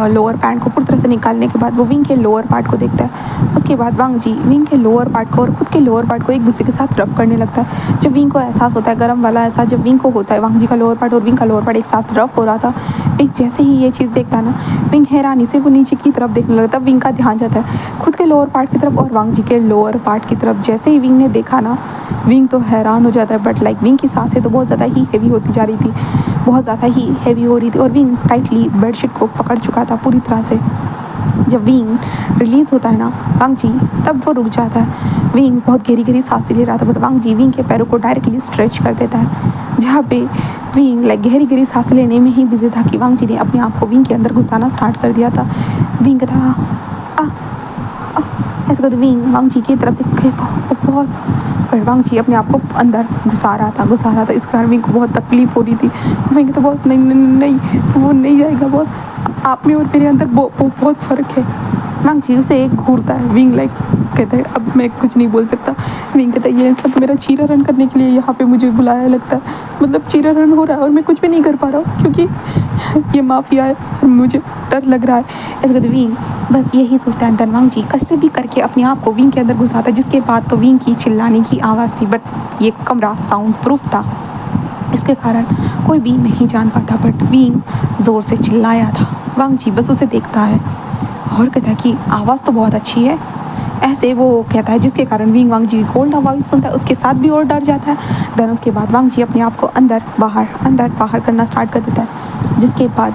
Speaker 1: लोअर पैंट को पूरी तरह से निकालने के बाद वो विंग के लोअर पार्ट को देखता है। उसके बाद वांग जी विंग के लोअर पार्ट को और खुद के लोअर पार्ट को एक दूसरे के साथ रफ करने लगता है। जब विंग को एहसास होता है गर्म वाला एहसास जब विंग को होता है, वांग जी का लोअर पार्ट और विंग का लोअर पार्ट एक साथ रफ हो रहा था। विंग जैसे ही ये चीज़ देखता है ना, विंग हैरानी से वो नीचे की तरफ देखने लगता है। विंग का ध्यान जाता है खुद के लोअर पार्ट की तरफ और वांग जी के लोअर पार्ट की तरफ। जैसे ही विंग ने देखा ना, विंग तो हैरान हो जाता है। बट लाइक विंग की सांसें तो बहुत ज़्यादा ही हेवी होती जा रही थी, बहुत ज़्यादा ही हेवी हो रही थी और विंग टाइटली बेडशीट को पकड़ चुका था पूरी तरह से। जब विंग रिलीज़ होता है ना वांग जी, तब वो रुक जाता है। विंग बहुत गहरी सांसें ले रहा था, बट वांग जी विंग के पैरों को डायरेक्टली स्ट्रेच कर देता है। जहाँ पे विंग लाइक गहरी सांसें लेने में ही बिजी था कि वांग जी ने अपने आप को विंग के अंदर घुसाना स्टार्ट कर दिया था। विंग का था ऐसा करते विंग वांग जी की तरफ देख के बहुत, पर वांग जी अपने आप को अंदर घुसा रहा था। इस कारण विंग को बहुत तकलीफ हो रही थी। विंग तो बहुत नहीं वो नहीं जाएगा बॉस, आप में और मेरे अंदर बहुत फ़र्क है। वांग जी उसे एक घूरता है। विंग लाइक कहता है अब मैं कुछ नहीं बोल सकता। विंग कहता है ये सब मेरा चीरा रन करने के लिए यहाँ पे मुझे बुलाया लगता है, मतलब चीरा रन हो रहा है और मैं कुछ भी नहीं कर पा रहा हूँ क्योंकि ये माफिया है और मुझे डर लग रहा है। इसके बाद विंग बस यही सोचता है। धनवांग जी कैसे भी करके अपने आप को विंग के अंदर घुसाता है, जिसके बाद तो विंग की चिल्लाने की आवाज़ थी, बट ये कमरा साउंड प्रूफ था, इसके कारण कोई भी नहीं जान पाता। बट विंग ज़ोर से चिल्लाया था। वांग जी बस उसे देखता है और कहता है कि आवाज़ तो बहुत अच्छी है, ऐसे वो कहता है, जिसके कारण विंग वांग जी की कोल्ड आवाज़ सुनता है, उसके साथ भी और डर जाता है। देन उसके बाद वांग जी अपने आप को अंदर बाहर करना स्टार्ट कर देता है, जिसके बाद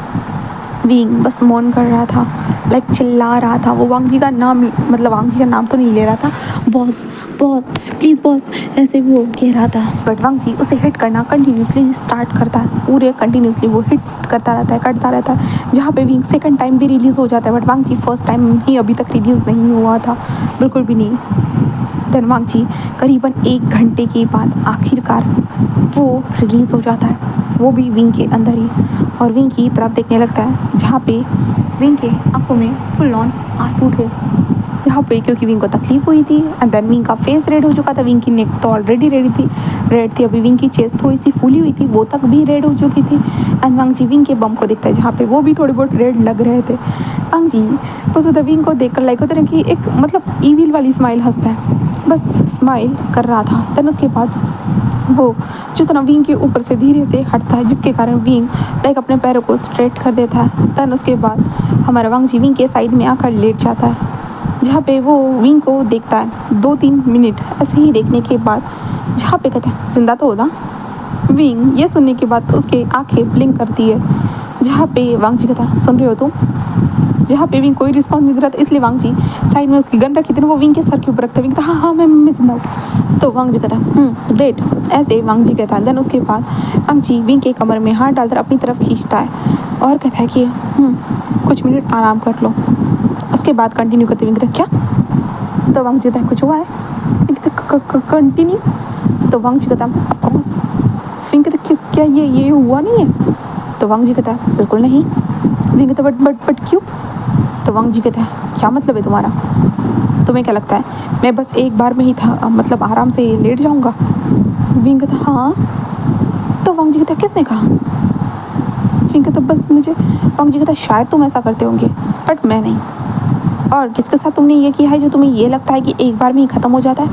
Speaker 1: विंग बस मौन कर रहा था, लाइक चिल्ला रहा था। वो वांग जी का नाम, मतलब वांग जी का नाम तो नहीं ले रहा था, बॉस बॉस प्लीज़ बॉस, ऐसे वो कह रहा था। बट वांग जी उसे हिट करना कंटिन्यूसली स्टार्ट करता है, पूरे कंटिन्यूसली वो हिट करता रहता है, जहाँ पे विंग सेकंड टाइम भी रिलीज़ हो जाता है। बट वांग जी फर्स्ट टाइम ही अभी तक रिलीज़ नहीं हुआ था, बिल्कुल भी नहीं। देन वांग जी करीबन 1 घंटे के बाद आखिरकार वो रिलीज़ हो जाता है, वो भी विंग के अंदर ही, और विंग की तरफ देखने लगता है, जहाँ पे विंग के आंखों में फुल ऑन आंसू थे, यहाँ पे क्योंकि विंग को तकलीफ हुई थी। एंड देन विंग का फेस रेड हो चुका था, विंग की नेक तो ऑलरेडी रेड थी, अभी विंग की चेस्ट थोड़ी सी फूली हुई थी, वो तक भी रेड हो चुकी थी। एंड वांग जी विंग के बम को देखता है, जहाँ पे वो भी थोड़े बहुत रेड लग रहे थे। वांग जी बस उधर विंग को देखकर लाइक होता है कि एक मतलब ईविल वाली स्माइल हंसता है, बस स्माइल कर रहा था। देन उसके बाद वो जितना विंग के ऊपर से धीरे से हटता है, जिसके कारण विंग लाइक अपने पैरों को स्ट्रेट कर देता है। देन उसके बाद हमारा वांग जी विंग के साइड में आकर लेट जाता है, जहाँ पे वो विंग को देखता है 2-3 मिनट ऐसे ही देखने के बाद, जहाँ पे कहता है जिंदा तो हो ना। विंग ये सुनने के बाद उसके आंखें ब्लिंक करती है, जहाँ पे वांग जी कहता है सुन रहे हो तुम, जहाँ पे विंग कोई रिस्पॉन्स नहीं दे रहा था, इसलिए वांग जी साइड में उसकी गन रखी थी ना, वो विंग के सर के ऊपर रखता है। विंग कहता हाँ मैं जिंदा हूँ। तो वांग जी कहता ग्रेट, ऐसे वांग जी कहता है। देन उसके बाद वांग जी विंग के कमर में हाथ डालकर अपनी तरफ खींचता है और कहता है कि कुछ मिनट आराम कर लो। उसके बाद कंटिन्यू करते विंग कहता क्या, तो वांग जी कहता है कुछ हुआ है, विंग कहता कंटिन्यू। तो वांग जी कहता ऑफकोर्स। विंग कहता क्या ये हुआ नहीं है, तो वांग जी कहता है बिल्कुल नहीं। विंग कहता बट क्यों, तो वांग जी कहता है क्या मतलब है तुम्हारा, तुम्हें क्या लगता है मैं बस एक बार में ही था मतलब आराम से लेट जाऊंगा। विंग कहता हाँ। तो वांग जी कहता किसने कहा, विंग कहता बस मुझे। वांग जी कहता शायद तुम ऐसा करते होंगे बट मैं नहीं। और किसके साथ तुमने ये किया है जो तुम्हें ये लगता है कि एक बार में ही ख़त्म हो जाता है।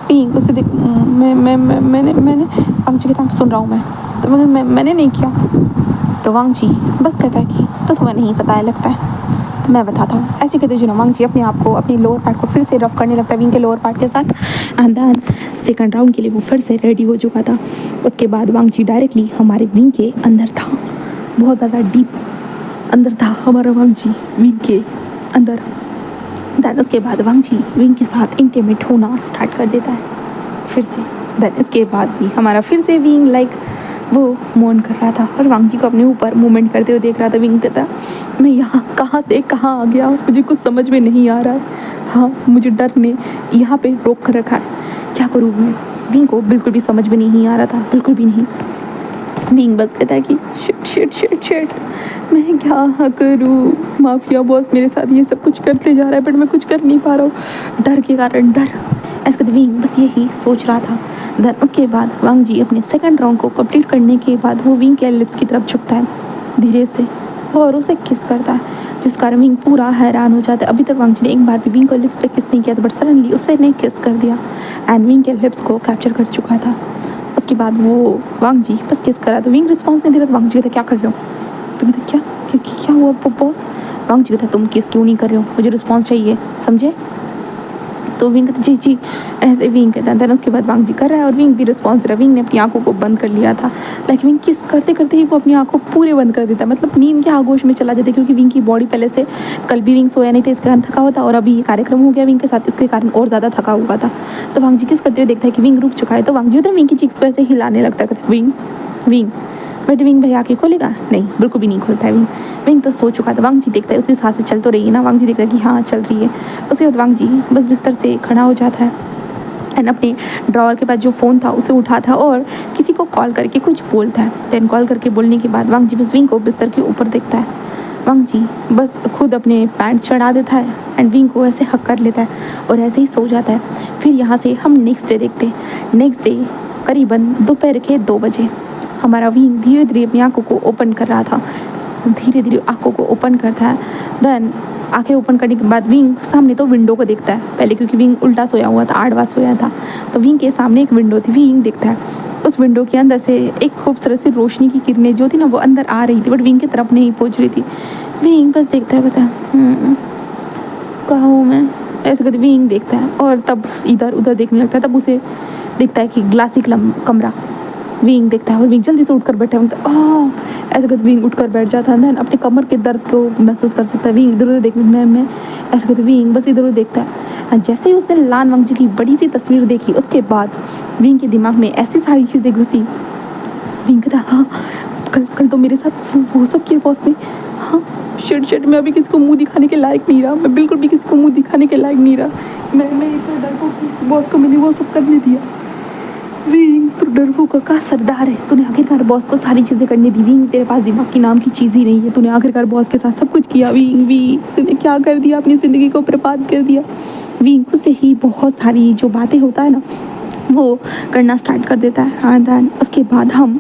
Speaker 1: विंग उसे देख मैंने वांग जी कहता सुन रहा हूँ मैं, तो मैंने नहीं किया। तो वांग जी बस कहता है कि तो तुम्हें नहीं पता है लगता है, तो मैं बताता हूँ। ऐसे कहते जो ना वांग जी अपने आप को अपनी लोअर पार्ट को फिर से रफ करने लगता है विंग के लोअर पार्ट के साथ। एंड देन सेकंड राउंड के लिए वो फिर से रेडी हो चुका था। उसके बाद वांग जी डायरेक्टली हमारे विंग के अंदर था, बहुत ज़्यादा डीप अंदर था हमारा वांग जी विंग के अंदर। देन उसके बाद वांग जी विंग के साथ इंटीमेट होना स्टार्ट कर देता है फिर से। देन इसके बाद भी हमारा फिर से विंग लाइक वो मौन कर रहा था और वांग जी को अपने ऊपर मूवमेंट करते हुए देख रहा था। विंग कहता मैं यहाँ कहाँ से कहाँ आ गया, मुझे कुछ समझ में नहीं आ रहा है। हाँ मुझे डर ने यहाँ पे रोक कर रखा है, क्या करूँ मैं। विंग को बिल्कुल भी समझ में नहीं आ रहा था, बिल्कुल भी नहीं। विंग बस कहता है कि शिट मैं क्या करूँ, माफिया बॉस मेरे साथ ये सब कुछ करते जा रहा है बट मैं कुछ कर नहीं पा रहा हूँ, डर के कारण डर। ऐसे विंग बस यही सोच रहा था। देन उसके बाद वांग जी अपने सेकंड राउंड को कंप्लीट करने के बाद वो विंग के लिप्स की तरफ झुकता है धीरे से और उसे किस करता है, जिस कारण विंग पूरा हैरान हो जाता है। अभी तक वांग जी ने एक बार भी विंग को लिप्स पे किस नहीं किया था, बट सडनली उसे ने किस कर दिया एंड विंग के लिप्स को कैप्चर कर चुका था। उसके बाद वो वांग जी बस किस करा तो विंग रिस्पॉन्स नहीं दे रहा था। वांग जी कहता क्या कर रहे हो, तो कहता क्या हुआ बॉस। वांग जी कहता तुम किस क्यों नहीं कर रहे हो, मुझे रिस्पॉन्स चाहिए, समझे। तो विंग कहता जी ऐसे विंग कहता है। देन उसके बाद वांग जी कर रहा है और विंग भी रिस्पॉन्स दे रहा है। विंग ने अपनी आंखों को बंद कर लिया था, लाइक विंग किस करते करते ही वो अपनी आंखों पूरे बंद कर देता है, मतलब नींद के आगोश में चला जाता है, क्योंकि विंग की बॉडी पहले से कल भी विंग सोया नहीं था, इसके कारण थका हुआ था और अभी ये कार्यक्रम हो गया विंग के साथ, इसके कारण और ज़्यादा थका हुआ था। तो वांग जी किस करते हुए देखता है कि विंग रुक चुका है, तो वांग जी उधर विंग की चिक्स को ऐसे हिलाने लगता है, विंग बट विंग भैया आँखें खोलेगा नहीं, बिल्कुल भी नहीं खोलता है विंग तो सो चुका था। वांग जी देखता है उसकी सांसें चल तो रही है ना, वांग जी देखता है कि हाँ चल रही है। उसके बाद वांग जी बस बिस्तर से खड़ा हो जाता है एंड अपने ड्रॉअर के पास जो फ़ोन था उसे उठाता है और किसी को कॉल करके कुछ बोलता है। देन कॉल करके बोलने के बाद वांग जी बस विंग को बिस्तर के ऊपर देखता है। वांग जी बस खुद अपने पैंट चढ़ा देता है एंड विंग को ऐसे हक कर लेता है और ऐसे ही सो जाता है। फिर यहाँ से हम नेक्स्ट डे देखते हैं। नेक्स्ट डे करीबन दोपहर के 2 बजे हमारा विंग धीरे धीरे अपनी आंखों को ओपन कर रहा था। धीरे धीरे आंखों को ओपन करता है। देन आंखें ओपन करने के बाद विंग सामने तो विंडो को देखता है पहले, क्योंकि विंग उल्टा सोया हुआ था, आड़वा सोया था। तो विंग के सामने एक विंडो थी, विंग देखता है उस विंडो के अंदर से एक खूबसूरत सी रोशनी की किरणें जो थी ना वो अंदर आ रही थी, बट विंग की तरफ नहीं पहुंच रही थी। विंग बस देखता है, कहता है कहाँ हूँ मैं, ऐसे करके विंग देखता है और तब इधर उधर देखने लगता है। तब उसे दिखता है कि ग्लासी कमरा। विंग देखता है और विंग जल्दी से उठकर बैठा है, ऐसे करके विंग उठकर बैठ जाता है। देन अपने कमर के दर्द को महसूस कर सकता है। विंग इधर उधर देखने मैं ऐसे करके विंग बस इधर उधर देखता है। जैसे ही उसने लान वंग जी की बड़ी सी तस्वीर देखी, उसके बाद विंग के दिमाग में ऐसी सारी चीज़ें घुसी। विंग कहता हाँ कल तो मेरे साथ वो सब किया बॉस ने। हाँ शिट मैं अभी किसी को मुंह दिखाने के लायक नहीं रहा, मैं बिल्कुल भी किसी को मुंह दिखाने के लायक नहीं रहा। मैं इतना डरपोक बॉस को मैंने वो सब करने दिया। विंग तो डरपोक का सरदार है, तूने आखिरकार बॉस को सारी चीज़ें करने दी। विंग तेरे पास दिमाग की नाम की चीज़ ही नहीं है, तूने आखिरकार बॉस के साथ सब कुछ किया। विंग तूने क्या कर दिया, अपनी ज़िंदगी को बर्बाद कर दिया। विंग खुद से ही बहुत सारी जो बातें होता है ना वो करना स्टार्ट कर देता है। हाँ देन उसके बाद हम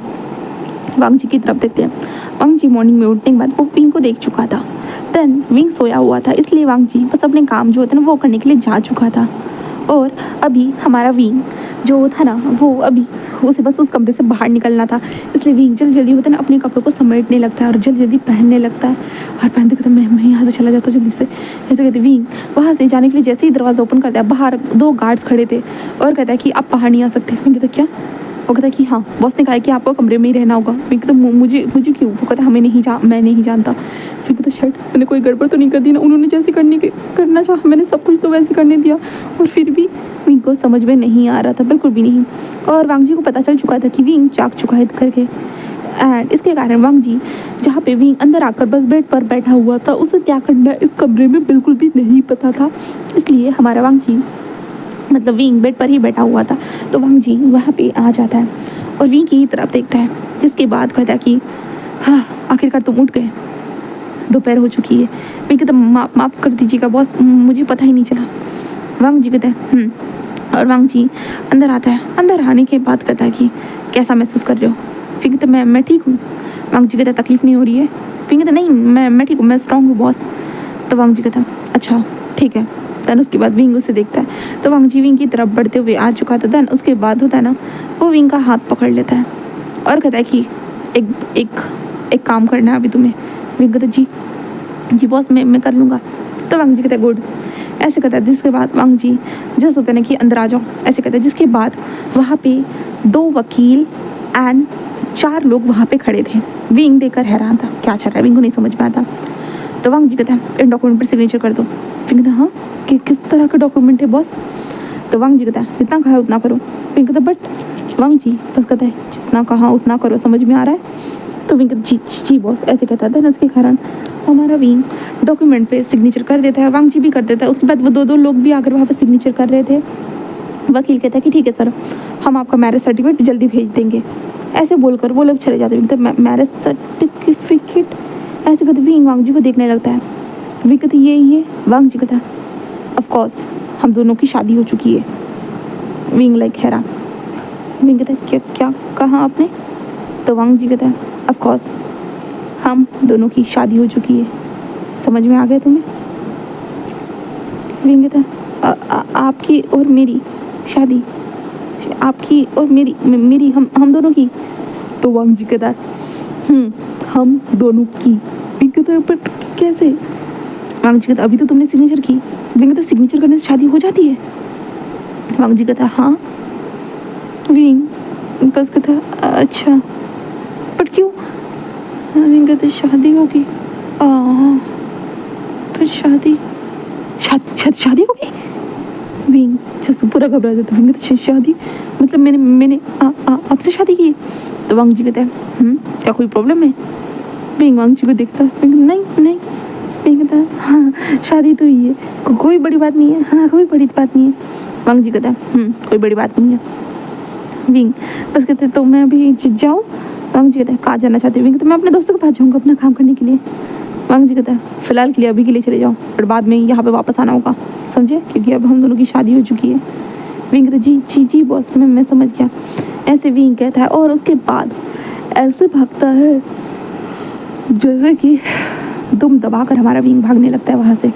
Speaker 1: वांग जी की तरफ देखते हैं। वांग जी मॉर्निंग में उठने के बाद वो विंग को देख चुका था। देन विंग सोया हुआ था, इसलिए वांग जी बस अपने काम जो होता है ना वो करने के लिए जा चुका था। और अभी हमारा विंग जो था ना वो अभी उसे बस उस कमरे से बाहर निकलना था, इसलिए विंग जल्दी जल्दी होता है ना अपने कपड़ों को समेटने लगता है और जल्दी जल्दी पहनने लगता है। और पहनते कहता मैं यहाँ से चला जाता हूँ जल्दी से, ऐसे कहते विंग वहाँ से जाने के लिए जैसे ही दरवाज़ा ओपन करता है बाहर 2 गार्ड्स खड़े थे और कहता है कि आप बाहर नहीं आ सकते। विंग कहता क्या, वो कहता है कि हाँ बॉस ने कहा है कि आपको कमरे में ही रहना होगा। विंग कहता मुझे क्यों, वो कहता मैं नहीं जानता। फिर कहता शर्ट मैंने कोई गड़बड़ तो नहीं कर दी ना, उन्होंने जैसे करना चाहा मैंने सब कुछ तो वैसे करने दिया। और फिर भी विंग को समझ में नहीं आ रहा था, बिल्कुल भी नहीं। और वांग जी को पता चल चुका था कि विंग जाग चुका है करके। एंड इसके कारण वांग जी जहाँ पे विंग अंदर आकर बस बेड पर बैठा हुआ था, उसे क्या करना है इस कमरे में बिल्कुल भी नहीं पता था। इसलिए हमारा वांग जी मतलब विंग बेड पर ही बैठा हुआ था। तो वांग जी वहाँ पे आ जाता है और विंग की तरफ देखता है, जिसके बाद कहता है कि हाँ आखिरकार तुम उठ गए, दोपहर हो चुकी है। विंग कहता माफ़ कर दीजिएगा बॉस, मुझे पता ही नहीं चला। वांग जी कहता है और वांग जी अंदर आता है। अंदर आने के बाद कहता है कि कैसा महसूस कर रहे हो। फिर कहता मैं ठीक हूँ। वांग जी कहता तकलीफ नहीं हो रही है। फिर कहता नहीं मैं ठीक हूँ, मैं स्ट्रांग हूँ बॉस। तो वांग जी कहता अच्छा ठीक है। देन उसके बाद विंग उसे देखता है, तो वांग जी विंग की तरफ बढ़ते हुए आ चुका था। देन उसके बाद होता है ना वो विंग का हाथ पकड़ लेता है और कहता है कि एक काम करना है अभी तुम्हें। विंग कहता जी बॉस मैं कर लूँगा। तो वांग जी कहता है गुड, ऐसे कहता है। जिसके बाद वांग जी जैसे होता है ना कि अंदर आ जाओ, ऐसे कहता है। जिसके बाद वहाँ पे 2 वकील एंड 4 लोग वहाँ पे खड़े थे। विंग देखकर हैरान था, क्या चल रहा है, विंग को नहीं समझ में आता। तो वांग जी कहता है इन डॉक्यूमेंट पर सिग्नेचर कर दो। विंग कहता हाँ कि किस तरह का डॉक्यूमेंट है बॉस। तो वांग जी कहता है जितना कहा उतना करो। विंग कहता बट वांग जी बस कहता है जितना कहा उतना करो, समझ में आ रहा है। तो विंग कहता जी बॉस, ऐसे कहता था। इसके कारण हमारा विंग डॉक्यूमेंट पे सिग्नेचर कर देता है, वांग जी भी कर देता है। उसके बाद वो 2 लोग भी आकर वहाँ पर सिग्नेचर कर रहे थे। वकील कहता है कि ठीक है सर, हम आपका मैरिज सर्टिफिकेट जल्दी भेज देंगे। ऐसे बोलकर वो लोग चले जाते हैं। मैरिज सर्टिफिकेट ऐसे कहते विंग वांग जी को देखने लगता है। विंग कहते ये वांग जी कहता ऑफ कोर्स हम दोनों की शादी हो चुकी है। विंग लाइक हैरान। विंग कहता क्या कहा आपने। तो वांग जी कहता ऑफ कोर्स हम दोनों की शादी हो चुकी है, समझ में आ गया तुम्हें। विंग कहता आपकी और मेरी शादी, आपकी और मेरी हम दोनों की। तो वांग जी कहता हम दोनों की। विंग कहता बट कैसे। वांग जी कहता अभी तो तुमने सिग्नेचर की। विंग कहता सिग्नेचर करने से शादी हो जाती है। वांग जी कहता हाँ। विंग बस कहता अच्छा बट क्यों। विंग कहते शादी होगी। फिर शादी होगी। विंग जैसे पूरा घबरा जाता। विंग कहते शादी मतलब मैंने आपसे शादी की। तो वांग जी कहते हैं क्या कोई प्रॉब्लम है। विंग वांग जी को देखता है। विंग नहीं। विंग कहता है हाँ शादी तो हुई है, कोई बड़ी बात नहीं है। हाँ कोई बड़ी बात नहीं है। वांग जी कहता है कोई बड़ी बात नहीं है। विंग बस कहते तो मैं अभी जाऊँ। वांग जी कहता है कहाँ जाना चाहते हो। विंग कहता मैं अपने दोस्तों के पास जाऊँगा अपना काम करने के लिए। वांग जी कहता है फिलहाल के लिए अभी के लिए चले जाओ, पर बाद में यहाँ पे वापस आना होगा, समझे, क्योंकि अब हम दोनों की शादी हो चुकी है। विंग कहता जी बॉस मैं समझ गया। ऐसे विंग कहता है और उसके बाद ऐसे भागता है जैसे कि दुम दबाकर हमारा विंग भागने लगता है वहाँ से।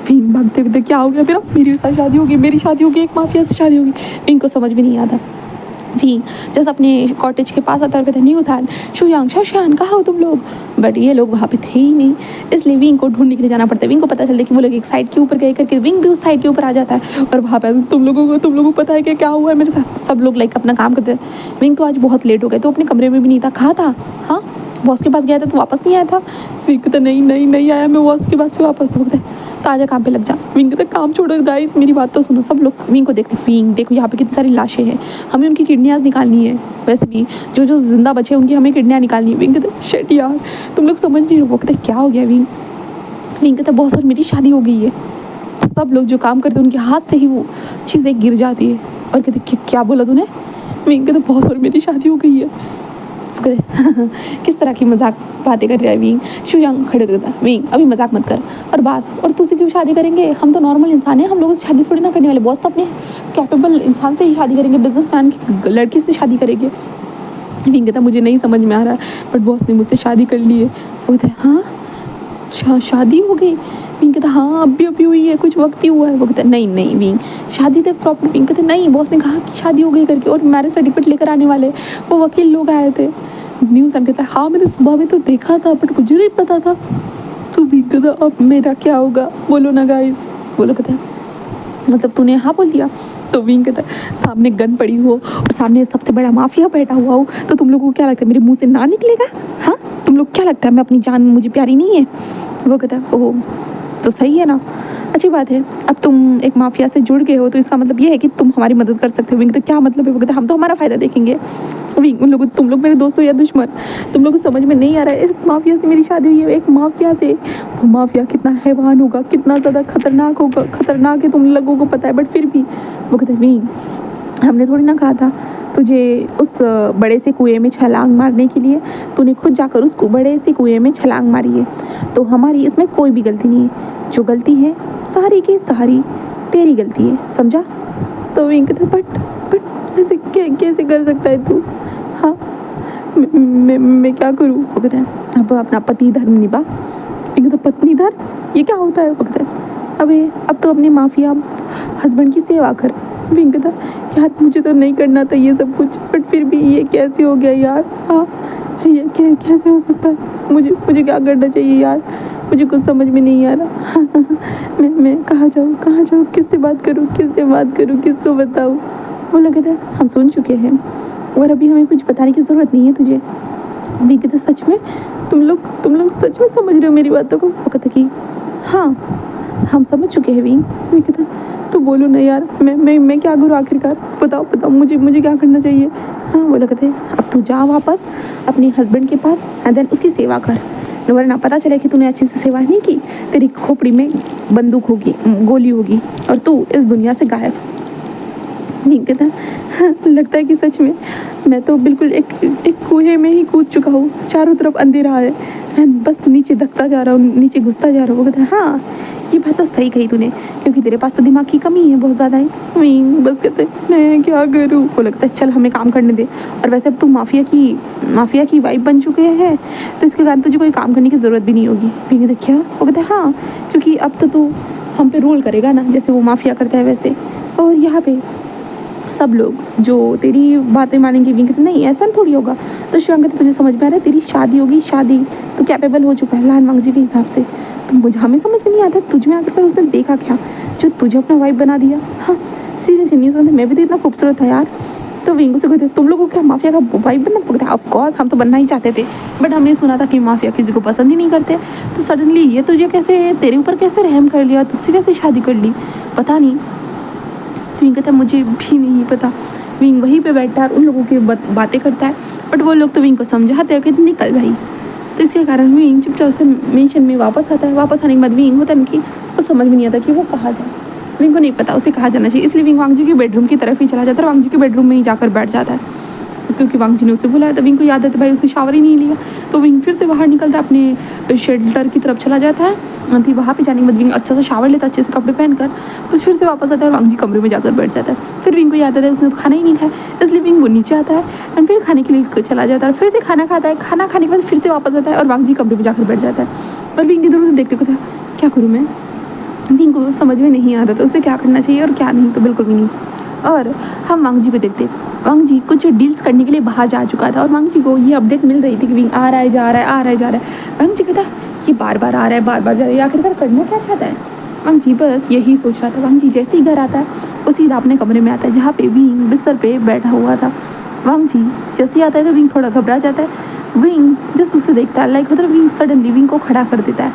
Speaker 1: विंग भागते भागते क्या हो गया मेरा, मेरी साथ शादी होगी, मेरी शादी होगी, एक माफिया से शादी होगी। विंग को समझ भी नहीं आता। विंग जैसे अपने कॉटेज के पास आता है और कहते हैं न्यूज़ान, शुयांग, शशान, कहाँ हो तुम लोग? बट ये लोग वहाँ पे थे ही नहीं, इसलिए विंग को ढूंढने के लिए जाना पड़ता है। विंग को पता चलता है कि वो लोग एक साइड के ऊपर गए करके विंग भी उस साइड के ऊपर आ जाता है और वहाँ पे तुम लोगों को पता है कि क्या हुआ है मेरे साथ। सब लोग लाइक अपना काम करते हैं। विंग तो आज बहुत लेट हो गए, तो अपने कमरे में भी नहीं था। कहाँ था? हाँ, बॉस के पास गया था तो वापस नहीं आया था। विंग कहता नहीं आया मैं बॉस के पास से वापस। तो कहते तो आजा काम पे लग जा। विंग कहता काम छोड़ो गाइस, मेरी बात तो सुनो। सब लोग विंग को देखते, विंग देखो यहाँ पे कितनी सारी लाशें हैं, हमें उनकी किडनियाँ निकालनी है। वैसे भी जो जिंदा बचे उनकी हमें किडनियाँ निकालनी है। विंग कहते शिट यार, तुम लोग समझ नहीं रहे। वो कहते क्या हो गया विंग? विंग कहता बहुत सारी मेरी शादी हो गई है। तो सब लोग जो काम करते उनके हाथ से ही वो चीज़ें गिर जाती है और कहते क्या बोला तूने? विंग कहता बहुत सारी मेरी शादी हो गई है। किस तरह की मजाक बातें कर रहा है विंग। शुयांग खड़े होता है, विंग अभी मजाक मत कर और बस, और तुझसे क्यों शादी करेंगे? हम तो नॉर्मल इंसान हैं, हम लोगों से शादी थोड़ी ना करने वाले। बॉस तो अपने कैपेबल इंसान से ही शादी करेंगे, बिजनेसमैन की लड़की से शादी करेंगे। विंग कहता मुझे नहीं समझ में आ रहा है बट बॉस ने मुझसे शादी कर ली है। वो कहता है हाँ शादी हो गई? विंग कहता हाँ अभी हुई है, कुछ वक्त ही हुआ है। वो कहता नहीं विंग शादी तक प्रॉपर। विंग कहते नहीं, बॉस ने कहा कि शादी हो गई करके और मैरिज सर्टिफिकेट लेकर आने वाले वो वकील लोग आए थे। न्यूज़ कहता है हाँ मैंने सुबह में तो देखा था बट मुझे नहीं पता था। तो विंग कहता अब मेरा क्या होगा बोलो ना गाइस। बोलो कहते हैं मतलब तूने हाँ बोल दिया? तो विंग कहता है सामने गन पड़ी हो और सामने सबसे बड़ा माफिया बैठा हुआ हो तो तुम लोगों को क्या लगता है मेरे मुंह से ना निकलेगा? हाँ तुम लोग क्या लगता है मैं अपनी जान मुझे प्यारी नहीं है? वो कहता है ओह तो सही है ना, अच्छी बात है। अब तुम एक माफिया से जुड़ गए हो तो इसका मतलब ये है कि तुम हमारी मदद कर सकते हो। विंग कहता क्या मतलब है? वो कहता हम तो हमारा फ़ायदा देखेंगे। विंग उन लोगों तुम लोग मेरे दोस्तों या दुश्मन, तुम लोगों को समझ में नहीं आ रहा है। एक माफिया से मेरी शादी हुई है, एक माफिया से। वो माफिया कितना हैवान होगा, कितना ज़्यादा खतरनाक होगा, खतरनाक है तुम लोगों को पता है बट फिर भी। वो कहते विंग हमने थोड़ी ना कहा था तुझे उस बड़े से कुएं में छलांग मारने के लिए, तूने खुद जाकर उस बड़े से कुएं में छलांग मारी है। तो हमारी इसमें कोई भी गलती नहीं है, जो गलती है सारी की सारी तेरी गलती है, समझा? तो विंग कहता बट कैसे कर सकता है तू? हाँ मैं क्या करूँ? वो कहता है अब अपना पति धर्म निभा। विंग कहता पत्नी धर्म ये क्या होता है? वो कहता है अबे अब तो अपने माफिया हस्बैंड की सेवा कर। विंग कहता यार मुझे तो नहीं करना था ये सब कुछ बट फिर भी ये कैसे हो गया यार? हाँ ये कैसे हो सकता है? मुझे क्या करना चाहिए यार? मुझे कुछ समझ में नहीं आ रहा। मैं कहाँ जाऊँ, किससे बात करूँ, किसको बताऊँ? वो लगे थे हम सुन चुके हैं और अभी हमें कुछ बताने की ज़रूरत नहीं है तुझे। विंग कहता सच में तुम लोग सच में समझ रहे हो मेरी बातों को? वो कहता कि हाँ हम समझ चुके हैं विंग। विंग कहता तो बोलो ना यार, मैं क्या करूँ आखिरकार? बताओ मुझे क्या करना चाहिए? हाँ वो कहते अब तू जा वापस अपने हस्बैंड के पास एंड देन उसकी सेवा कर, वरना पता चले कि तूने अच्छे से सेवा नहीं की, तेरी खोपड़ी में बंदूक होगी, गोली होगी और तू इस दुनिया से गायब। विंग कहता लगता है कि सच में मैं तो बिल्कुल एक कुएं में ही कूद चुका हूँ, चारों तरफ अंधेरा है एंड बस नीचे धकता जा रहा हूँ, नीचे घुसता जा रहा हूँ। वो कहता है हाँ ये बात तो सही कही तूने, क्योंकि तेरे पास तो दिमाग की कमी है बहुत ज़्यादा है। विंग बस कहते मैं क्या करूँ? वो लगता है चल हमें काम करने दे, और वैसे अब तू माफिया की वाइफ बन चुके हैं तो इसके कारण तुझे कोई काम करने की ज़रूरत भी नहीं होगी। विंग कहते क्या? वो कहते हाँ क्योंकि अब तो तू हम पे रूल करेगा ना, जैसे वो माफिया करता है वैसे, और यहाँ पे सब लोग जो तेरी बातें मानेंगे। विंग कहते नहीं ऐसा थोड़ी होगा। तो शुयांग कहते तुझे समझ में आ रहा है तेरी शादी होगी, शादी तो कैपेबल हो चुका है लान वांग जी के हिसाब से, तो मुझे हमें समझ में नहीं आता तुझ में आकर उसने देखा क्या जो तुझे अपना वाइफ बना दिया? हाँ सीरियसली नहीं सुनते, मैं भी तो इतना खूबसूरत था यार। तो विंग से कहते तुम लोगों को क्या माफिया का वाइफ बनना? पकड़ता ऑफकोर्स हम तो बनना ही चाहते थे बट हमने सुना था कि माफिया किसी को पसंद ही नहीं करते, तो सडनली ये तुझे कैसे, तेरे ऊपर कैसे रहम कर लिया, तुझसे कैसे शादी कर ली? पता नहीं। विंग कहता मुझे भी नहीं पता। विंग वहीं पे बैठा है उन लोगों की बातें करता है बट वो लोग तो विंग को समझाते हैं कि निकल भाई। तो इसके कारण विंग चुपचाप से मेंशन में वापस आता है। वापस आने के बाद विंग होता है कि वो समझ में नहीं आता कि वो कहाँ जाए। विंग को नहीं पता उसे कहाँ जाना चाहिए, इसलिए विंग वांग जी के बेडरूम की तरफ ही चला जाता है और वांग जी के बेडरूम में ही जाकर बैठ जाता है। क्योंकि वांग जी ने उसे बुलाया। तो विंग को याद आता है भाई उसने शावर ही नहीं लिया। तो विंग फिर से बाहर निकलता है, अपने शेल्टर की तरफ चला जाता है। फिर वहाँ पे जाने के बाद विंग अच्छा से शावर लेता है, अच्छे से कपड़े पहनकर, बस फिर से वापस आता है और वांग जी कमरे में जाकर बैठ जाता है। फिर विंग को याद आता है उसने तो खाना ही नहीं खाया, इसलिए विंग वो नीचे आता है एंड फिर खाने के लिए चला जाता है और फिर से खाना खाता है। खाना खाने के बाद फिर से वापस आता है और वांग जी कमरे में जाकर बैठ जाता है। और विंग इधर उधर देखते को था क्या करूँ मैं, विंग को समझ में नहीं आ रहा था उसे क्या करना चाहिए और क्या नहीं, तो बिल्कुल भी नहीं। और हम वांग जी को देखते, वांग जी कुछ डील्स करने के लिए बाहर जा चुका था और वांग जी को ये अपडेट मिल रही थी कि विंग आ रहा है जा रहा है, आ रहा है जा रहा है। वांग जी कहता ये बार बार आ रहा है, बार बार जा रहा है, आखिरकार करना क्या चाहता है। वांग जी बस यही सोच रहा था। वांग जी जैसे ही घर आता है वो सीधा अपने कमरे में आता है जहाँ पे विंग बिस्तर पे बैठा हुआ था। वांग जी जैसे ही आता है तो विंग थोड़ा घबरा जाता है। विंग जस्ट उसे देखता है, लाइक मतलब विंग सडनली विंग को खड़ा कर देता है,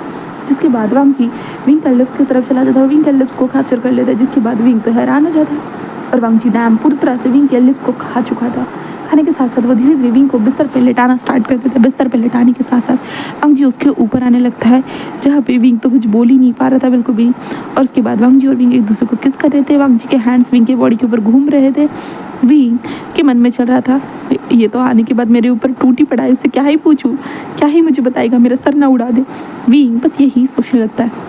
Speaker 1: जिसके बाद वांग जी विंग के लिप्स की तरफ चला जाता है और विंग के लिप्स को कैप्चर कर लेता है, जिसके बाद विंग तो हैरान हो जाता है। और वांग जी डैम पूरी तरह से विंग के लिप्स को खा चुका था। खाने के साथ साथ वो धीरे धीरे विंग को बिस्तर पे लेटाना स्टार्ट कर देता है। बिस्तर पे लेटाने के साथ साथ वांग जी उसके ऊपर आने लगता है, जहाँ पे विंग तो कुछ बोल ही नहीं पा रहा था बिल्कुल भी। और उसके बाद वांग जी और विंग एक दूसरे को किस कर रहे थे। वांग जी के हैंड्स विंग के बॉडी के ऊपर घूम रहे थे। विंग के मन में चल रहा था ये तो आने के बाद मेरे ऊपर टूटी पड़ा है, इससे क्या ही पूछूं, क्या ही मुझे बताएगा, मेरा सर ना उड़ा दे। विंग बस यही सोचने लगता है।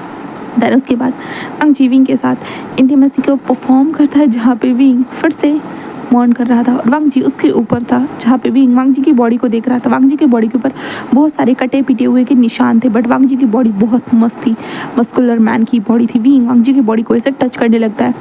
Speaker 1: देन उसके बाद वांग जी विंग के साथ इंटीमेसी को परफॉर्म करता है, जहाँ पे विंग फिर से मॉर्न कर रहा था और वांग जी उसके ऊपर था, जहाँ पे विंग वांग जी की बॉडी को देख रहा था। वांग जी की बॉडी के ऊपर बहुत सारे कटे पिटे हुए के निशान थे, बट वांग जी की बॉडी बहुत मस्त थी, मस्कुलर मैन की बॉडी थी। विंग वांग जी की बॉडी को ऐसे टच करने लगता है।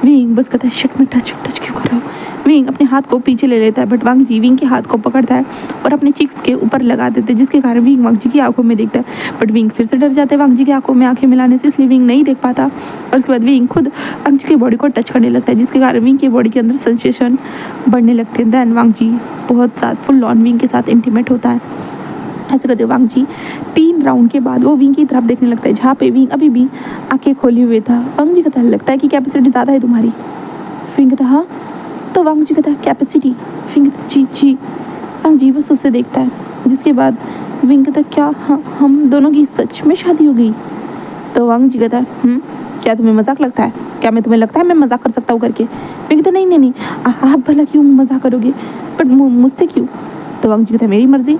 Speaker 1: विंग बस कहता है शिट में टच क्यों कर रहा हूँ। विंग अपने हाथ को पीछे ले लेता है, बट वांग जी विंग के हाथ को पकड़ता है और अपने चिक्स के ऊपर लगा देते हैं, जिसके कारण विंग वांग जी की आंखों में देखता है। बट विंग फिर से डर जाता है वांग जी की आंखों में आंखें मिलाने से, इसलिए विंग नहीं देख पाता। और उसके बाद विंग खुद वांग जी की बॉडी को टच करने लगता है, जिसके कारण विंग की बॉडी के अंदर सेंसेशन बढ़ने लगते हैं। देन वांग जी बहुत साथ फुल ऑन विंग के साथ इंटीमेट होता है। ऐसे करते वांग जी 3 राउंड के बाद वो विंग की तरफ देखने लगता है, जहाँ पे विंग अभी भी आंखें खोली हुए था। वांग जी कहता है लगता है कि कैपेसिटी ज़्यादा है तुम्हारी। विंग कहता हाँ, तो वांग जी कहता है कैपेसिटी। विंग कहता जी। वांग जी बस उसे देखता है, जिसके बाद विंग कहता क्या हम दोनों की सच में शादी हो गई। तो वांग जी कहता है क्या तुम्हें मजाक लगता है, क्या मैं तुम्हें लगता है मैं मजाक कर सकता हूँ करके। विंग कहता नहीं आप भला क्यों मजाक करोगे, बट मुझसे क्यों। तो वांग जी कहता है मेरी मर्जी।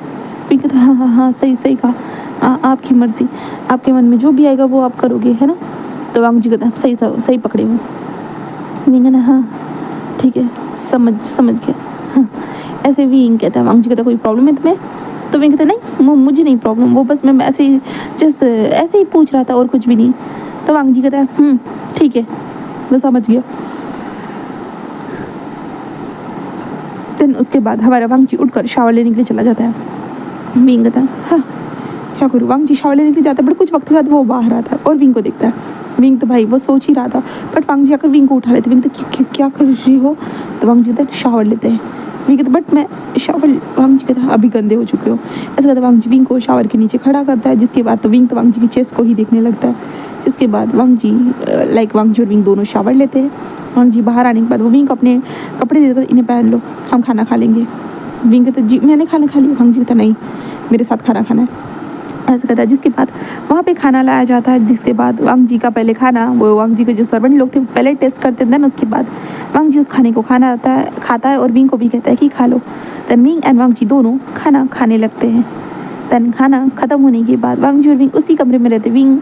Speaker 1: विंग कहता हाँ सही कहा, आपकी मर्जी, आपके मन में जो भी आएगा वो आप करोगे, है ना। तो वांग जी कहता है सही पकड़े हूँ। विंग कहता हाँ ठीक है, समझ गया। हाँ। ऐसे विंग कहता है वांग जी कहता कोई प्रॉब्लम है तुम्हें। तो विंग कहता नहीं मुझे नहीं प्रॉब्लम, वो बस मैं ऐसे ही पूछ रहा था और कुछ भी नहीं। तो वांग जी कहता है ठीक है मैं समझ गया। देन उसके बाद हमारा वांग जी उठकर शावर लेने के लिए चला जाता है। विंग कहता है हाँ क्या करूँ। वांग जी शावर लेने के लिए जाता है, बट कुछ वक्त के बाद वो बाहर आता है और विंग को देखता है। विंग तो भाई वो सोच ही रहा था, बट वांग जी आकर विंग को उठा लेते। विंग तो क्या कर रही हो। तो वांग जी कहता है शावर लेते हैं। विंग कहता बट मैं शावर। वांग जी कहता अभी गंदे हो चुके हो। ऐसा कहता वांग जी विंग को शावर के नीचे खड़ा करता है, जिसके बाद तो विंग तो वांग जी की चेस्ट को ही देखने लगता है। जिसके बाद वांग जी और विंग दोनों शावर लेते हैं। वांग जी बाहर आने के बाद वो विंग को अपने कपड़े देकर इन्हें पहन लो, हम खाना खा लेंगे। विंग कहता जी मैंने खाना खा लिया। वांग जी कहता नहीं मेरे साथ खाना खाना है। ऐसा कहता है, जिसके बाद वहाँ पे खाना लाया जाता है। जिसके बाद वांग जी का पहले खाना वो वांग जी के जो सर्वेंट लोग थे वो पहले टेस्ट करते हैं। देन उसके बाद वांग जी उस खाने को खाता है और विंग को भी कहता है कि खा लो। देन विंग एंड वांग जी दोनों खाना खाने लगते हैं। देन खाना ख़त्म होने के बाद वांग जी और विंग उसी कमरे में रहते। विंग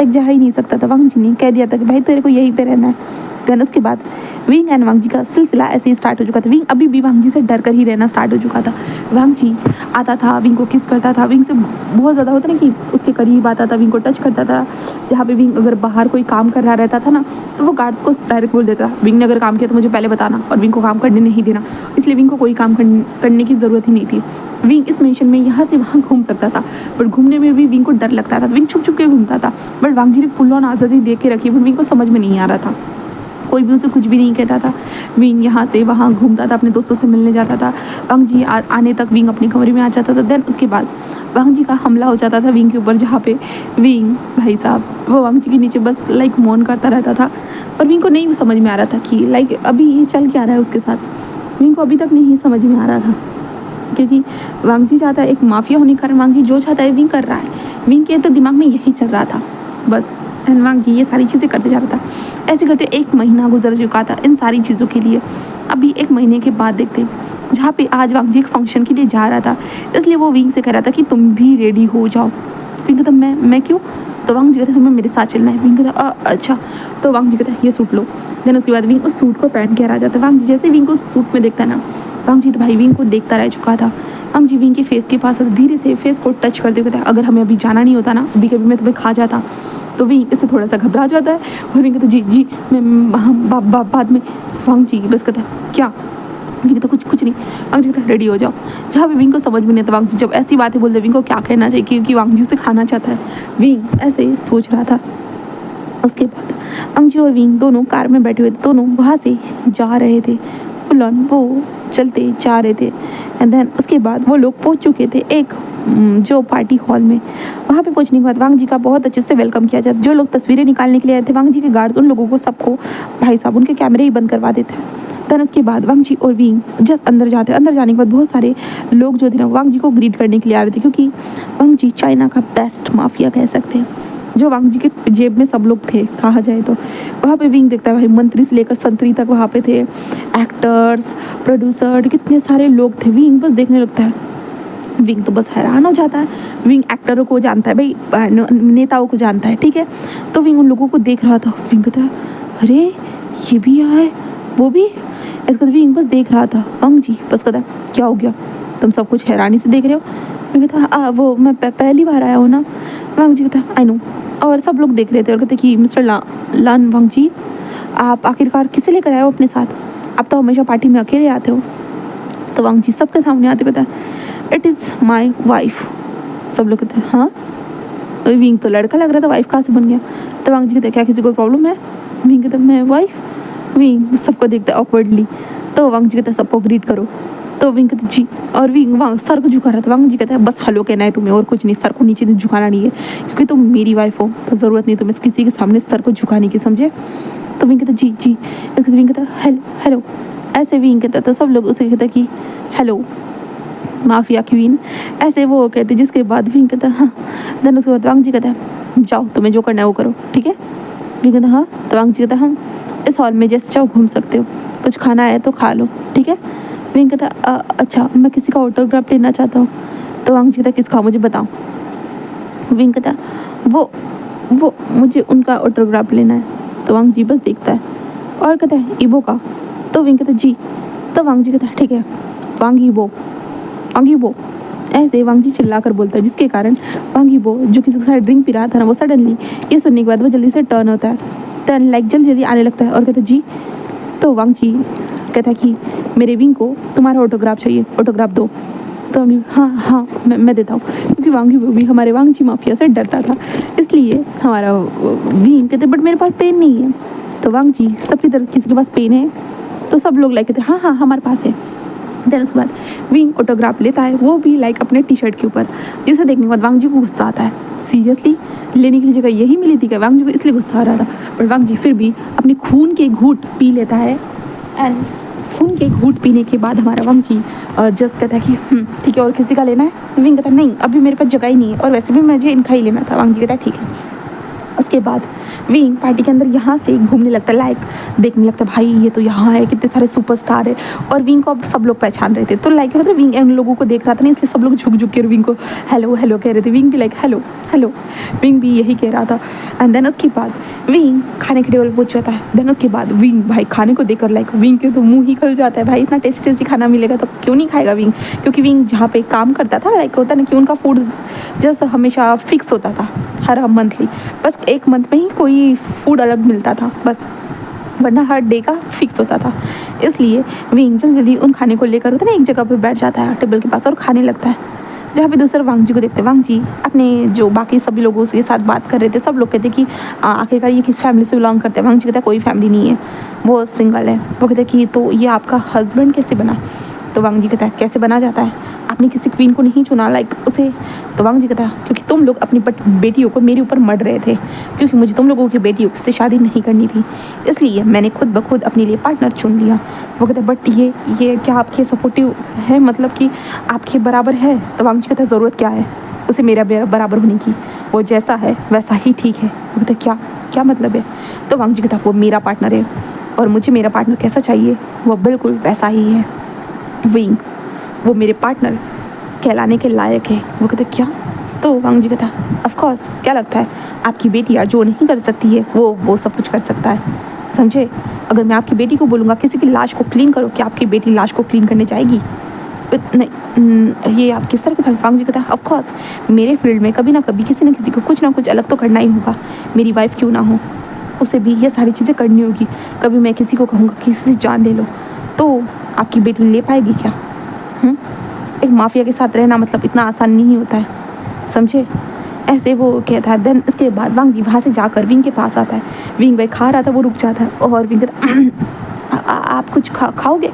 Speaker 1: एक जा ही नहीं सकता था, वांग जी ने कह दिया था कि भाई तेरे को यहीं पे रहना है। देन उसके बाद विंग एंड वांग जी का सिलसिला ऐसे ही स्टार्ट हो चुका था। विंग अभी भी वांग जी से डर कर ही रहना स्टार्ट हो चुका था। वांग जी आता था, विंग को किस करता था, विंग से बहुत ज़्यादा होता ना कि उसके करीब आता था, विंग को टच करता था। जहाँ पे विंग अगर बाहर कोई काम कर रहा रहता था ना, तो वो गार्ड्स को डायरेक्ट बोल देता, विंग ने अगर काम किया तो मुझे पहले बताना, और विंग को काम करने नहीं देना। इसलिए विंग को कोई काम करने की ज़रूरत ही नहीं थी। विंग इस मिशन में यहाँ से वहाँ घूम सकता था, बट घूमने में भी विंग को डर लगता था। विंग छुप के घूमता था, बट वांग जी ने फुल ऑन आज़ादी दे के रखी, बट विंग को समझ में नहीं आ रहा था। कोई भी उसे कुछ भी नहीं कहता था। विंग यहाँ से वहाँ घूमता था, अपने दोस्तों से मिलने जाता था। वांग जी आने तक विंग अपने कमरे में आ जाता था। देन उसके बाद वांग जी का हमला हो जाता था विंग के ऊपर, जहाँ पे विंग भाई साहब वो वांग जी के नीचे बस लाइक मौन करता रहता था। और विंग को नहीं समझ में आ रहा था कि लाइक अभी ये चल क्या रहा है उसके साथ। विंग को अभी तक नहीं समझ में आ रहा था, क्योंकि वांग जी चाहता है, एक माफिया होने के कारण वांग जी जो चाहता है विंग कर रहा है। विंग के तो दिमाग में यही चल रहा था बस, एंड वांग जी ये सारी चीज़ें करते जा रहा था। ऐसे करते 1 महीना गुजर चुका था इन सारी चीज़ों के लिए। अभी 1 महीने के बाद देखते जहाँ पे आज वांग जी एक फंक्शन के लिए जा रहा था, इसलिए वो विंग से कह रहा था कि तुम भी रेडी हो जाओ। विंग कहता मैं क्यों? तो वांग जी कहता तुम्हें मेरे साथ चलना है। विंग कहता अच्छा। तो वांग जी कहता ये सूट लो। देन उसके बाद विंग उस सूट को पहन के आ जाता है। वांग जी जैसे विंग को सूट में देखता है ना, वांग जी तो भाई विंग को देखता रह चुका था। वांग जी विंग के फेस के पास धीरे से फेस को टच करते कहता है अगर हमें अभी जाना नहीं होता ना, अभी कभी मैं तुम्हें खा जाता। तो विंग इससे थोड़ा सा घबरा जाता है और विंग कहता जी मैं हम बाद में। वांग जी बस कहता क्या? विंग कहता कुछ नहीं। वांग जी कहता रेडी हो जाओ। जहाँ भी विंग को समझ में नहीं आता वांग जी जब ऐसी बातें बोलते विंग को क्या कहना चाहिए, क्योंकि वांग जी उसे खाना चाहता है। विंग ऐसे ही सोच रहा था। उसके बाद वांग जी और विंग दोनों कार में बैठे हुए थे, दोनों वहाँ से जा रहे थे, फुल ऑन वो चलते जा रहे थे। एंड देन उसके बाद वो लोग पहुँच चुके थे एक जो पार्टी हॉल में। वहाँ पे पहुँचने के बाद वांग जी का बहुत अच्छे से वेलकम किया जाता। जो लोग तस्वीरें निकालने के लिए आए थे वांग जी के गार्ड्स उन लोगों को सबको भाई साहब उनके कैमरे ही बंद करवा देते। देन उसके बाद वांग जी और विंग जब अंदर जाते, अंदर जाने के बाद बहुत सारे लोग जो थे ना वांग जी को ग्रीट करने के लिए आ रहे थे, क्योंकि वांग जी चाइना का बेस्ट माफिया कह सकते हैं। जो वांग जी के जेब में सब लोग थे कहा जाए तो। वहाँ पे विंग देखता है भाई मंत्री से लेकर संतरी तक वहाँ पे थे, एक्टर्स, प्रोड्यूसर, कितने सारे लोग थे। विंग बस देखने लगता है। विंग तो बस हैरान हो जाता है। विंग एक्टरों को जानता है भाई, नेताओं को जानता है, ठीक है। तो विंग उन लोगों को देख रहा था। विंग कहता है अरे ये भी यहाँ है, वो भी। ऐसा विंग बस देख रहा था। वांग जी बस कहता क्या हो गया, तुम सब कुछ हैरानी से देख रहे हो? विंग कहता वो मैं पहली बार आया हूँ ना। वांग जी कहता आई नो। और सब लोग देख रहे थे और कहते कि मिस्टर लान वांग जी आप आखिरकार किसे लेकर आए हो अपने साथ? आप तो हमेशा पार्टी में अकेले आते हो। तो वांग जी सबके सामने आते कहता इट इज़ माई वाइफ। सब लोग कहते हैं हाँ। विंग तो लड़का लग रहा था, वाइफ कहाँ से बन गया? तो वांग जी कहते क्या किसी को प्रॉब्लम है? विंग कहता मैं वाइफ। विंग सबको देखता है ऑकवर्डली। तो वांग जी कहता सबको ग्रीट करो। तो विंग कहते जी। और विंग वांग सर को झुका रहा था। वांग जी कहता है बस हेलो कहना है तुम्हें और कुछ नहीं, सर को नीचे नहीं झुकाना नहीं है, क्योंकि तुम मेरी वाइफ हो तो ज़रूरत नहीं तुम्हें किसी के सामने सर को झुकाने की, समझे? तो विंग कहता जी। विंग कहता हेलो। ऐसे विंग कहता तो सब लोग उसे कहता कि हेलो माफिया क्वीन, ऐसे वो कहते। जिसके बाद विंग कहता हाँ। देन उसके बाद वांग जी कहता है जाओ तुम्हें जो करना है वो करो, ठीक है? विंग कहता हाँ। तो वांग जी कहता हाँ इस हॉल में जैसे चाहो घूम सकते हो, कुछ खाना है तो खा लो, ठीक है? विंग कहता अच्छा मैं किसी का ऑटोग्राफ लेना चाहता हूँ। तो वांग जी कहता किसका मुझे बताओ। विंग कहता वो मुझे उनका ऑटोग्राफ लेना है। तो वांग जी बस देखता है और कहता है ईबो का। तो विंग कहता जी। तो वांग जी कहता ठीक है वांग ईबो। ऐसे वांग जी चिल्ला कर बोलता है, जिसके कारण वांग ईबो जो किसी के साथ ड्रिंक पी रहा था ना वो सडनली ये सुनने के बाद वो जल्दी से टर्न होता है, टर्न लाइक जल्दी आने लगता है और कहता जी। तो वांग जी कहता है कि मेरे विंग को तुम्हारा ऑटोग्राफ चाहिए, ऑटोग्राफ दो। तो वांग हाँ मैं देता हूँ, क्योंकि वांग ईबो भी हमारे वांग जी माफिया से डरता था, इसलिए हमारा विंग कहते बट मेरे पास पेन नहीं है। तो वांग जी सबकी तरफ किसी के पास पेन है? तो सब लोग लाइक कहते हाँ हमारे पास है। देन उसके बाद विंग ऑटोग्राफ लेता है, वो भी लाइक अपने टी शर्ट के ऊपर, जिसे देखने के बाद वांग जी को गुस्सा आता है। सीरियसली लेने की जगह यही मिली थी क्या? वांग जी को इसलिए गुस्सा आ रहा था, बट वांग जी फिर भी अपने खून के घूंट पी लेता है। एंड खून के घूंट पीने के बाद हमारा वांग जी जस्ट कहता है कि ठीक है और किसी का लेना है? विंग कहता है नहीं अभी मेरे पास जगह ही नहीं है और वैसे भी मुझे इनका ही लेना था। वांग जी कहता है ठीक है। उसके बाद विंग पार्टी के अंदर यहाँ से घूमने लगता है, लाइक देखने लगता है भाई ये तो यहाँ है, कितने सारे सुपरस्टार है। और विंग को अब सब लोग पहचान रहे थे, तो लाइक मतलब विंग उन लोगों को देख रहा था ना, इसलिए सब लोग झुक के विंग को हेलो कह रहे थे। विंग भी लाइक हेलो विंग भी यही कह रहा था। एंड देन उसके बाद विंग खाने के टेबल पर पहुंच जाता है। देन उसके बाद विंग भाई खाने को देखकर लाइक विंग के तो मुँह ही खुल जाता है, भाई इतना टेस्टी खाना मिलेगा तो क्यों नहीं खाएगा विंग, क्योंकि विंग जहाँ पे काम करता था लाइक होता ना कि उनका फूड जस्ट हमेशा फिक्स होता था हर मंथली, बस एक मंथ में ही कोई फूड अलग मिलता था बस, वरना हर डे का फिक्स होता था। इसलिए विंग जल्दी उन खाने को लेकर होता ना एक जगह पर बैठ जाता है टेबल के पास और खाने लगता है। जहाँ पे दूसरे वांग जी को देखते, वांग जी अपने जो बाकी सभी लोगों के साथ बात कर रहे थे, सब लोग कहते कि आखिरकार ये किस फैमिली से बिलोंग करते हैं। वांग जी कहता कोई फैमिली नहीं है, वो सिंगल है। वो कहते कि तो ये आपका हस्बैंड कैसे बना? तो वांग जी कहता है कैसे बना जाता है, आपने किसी क्वीन को नहीं चुना लाइक उसे। तो वांग जी कहता है क्योंकि तुम लोग अपनी बेटियों को मेरे ऊपर मर रहे थे, क्योंकि मुझे तुम लोगों की बेटियों से शादी नहीं करनी थी, इसलिए मैंने खुद ब खुद अपने लिए पार्टनर चुन लिया। वो कहता है बट ये क्या आपके सपोर्टिव है, मतलब कि आपके बराबर है? तो वांग जी कहता है ज़रूरत क्या है उसे मेरा बराबर होने की, वो जैसा है वैसा ही ठीक है। वो कहता है क्या मतलब है? तो वांग जी कहता है वो मेरा पार्टनर है और मुझे मेरा पार्टनर कैसा चाहिए वो बिल्कुल वैसा ही है। विंग वो मेरे पार्टनर कहलाने के लायक है। वो कहते क्या? तो वांग जी कहता ऑफ कोर्स, क्या लगता है आपकी बेटियाँ जो नहीं कर सकती है वो सब कुछ कर सकता है, समझे? अगर मैं आपकी बेटी को बोलूँगा किसी की लाश को क्लीन करो, क्या आपकी बेटी लाश को क्लीन करने जाएगी? नहीं, ये आप किस तरह के? वांग जी कहता है ऑफ कोर्स, मेरे फील्ड में कभी ना कभी किसी न किसी को कुछ ना कुछ अलग तो करना ही होगा। मेरी वाइफ क्यों ना हो, उसे भी ये सारी चीज़ें करनी होगी। कभी मैं किसी को कहूँगा किसी से जान ले लो, तो आपकी बेटी ले पाएगी क्या? एक माफिया के साथ रहना मतलब इतना आसान नहीं होता है, समझे? ऐसे वो कहता है। देन इसके बाद वांग जी वहाँ से जाकर विंग के पास आता है। विंग भाई खा रहा था, वो रुक जाता है और विंग कहता आप कुछ खाओगे?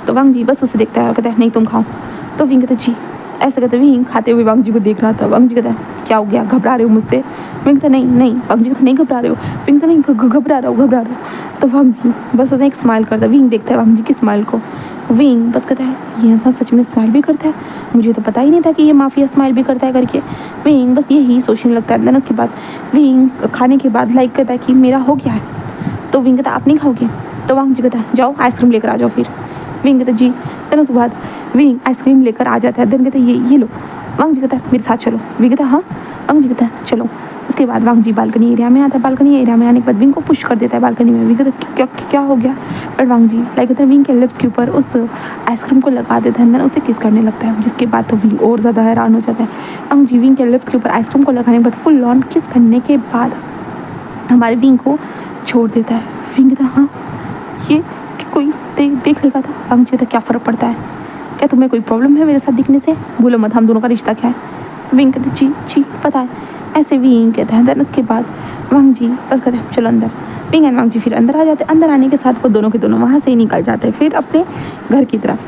Speaker 1: तो वांग जी बस उसे देखता है और कहता है नहीं तुम खाओ। तो विंग कहता जी, ऐसे कहते विंग खाते हुए वांग जी को देख रहा था। वांग जी कहता है क्या हो गया, घबरा रहे हो मुझसे? विंग कहता नहीं। वांग जी कहता नहीं घबरा रहे हो? विंग कहता नहीं घबरा रहा हूँ। तो वांग जी बस उन्हें एक स्माइल करता है। विंग देखता है वांग जी की स्माइल को। विंग बस कहता है ये इंसान सच में स्माइल भी करता है, मुझे तो पता ही नहीं था कि ये माफिया स्माइल भी करता है करके। विंग बस यही सोचने लगता है। देन उसके बाद विंग खाने के बाद लाइक कहता है कि मेरा हो गया है। तो विंग कहता आप नहीं खाओगे? तो वांग जी कहता है जाओ आइसक्रीम लेकर आ जाओ फिर। विंग कहता जी। देन उसके बाद विंग आइसक्रीम लेकर आ जाता है। देन कहता है ये लो। वांग जी कहता है मेरे साथ चलो। विंग कहता है हाँ। वांग जी कहता है चलो। इसके बाद वांग जी बालकनी एरिया में आता है। बालकनी एरिया में आने के बाद विंग को पुश कर देता है बालकनी में। विंग कहता है क्या हो गया? बट वांग जी लाइक कहता है विंग के लिप्स के ऊपर उस आइसक्रीम को लगा देता है। देन उसे किस करने लगता है, जिसके बाद तो विंग और ज़्यादा हैरान हो जाता है। वांग जी विंग के लिप्स के ऊपर आइसक्रीम को लगाने के बाद फुल ऑन किस करने के बाद हमारे विंग को छोड़ देता है। विंग कहता हाँ ये कोई देख लेगा तो? वांग जी कहता क्या फ़र्क पड़ता है, क्या तुम्हें कोई प्रॉब्लम है मेरे साथ दिखने से? बोलो मत हम दोनों का रिश्ता क्या है? विंग कहते जी पता है। ऐसे विंग कहता है। देन उसके बाद वांग जी बस कहते हैं चलो अंदर। विंग एंड वांग जी फिर अंदर आ जाते हैं। अंदर आने के साथ वो दोनों के दोनों वहाँ से ही निकल जाते हैं फिर अपने घर की तरफ,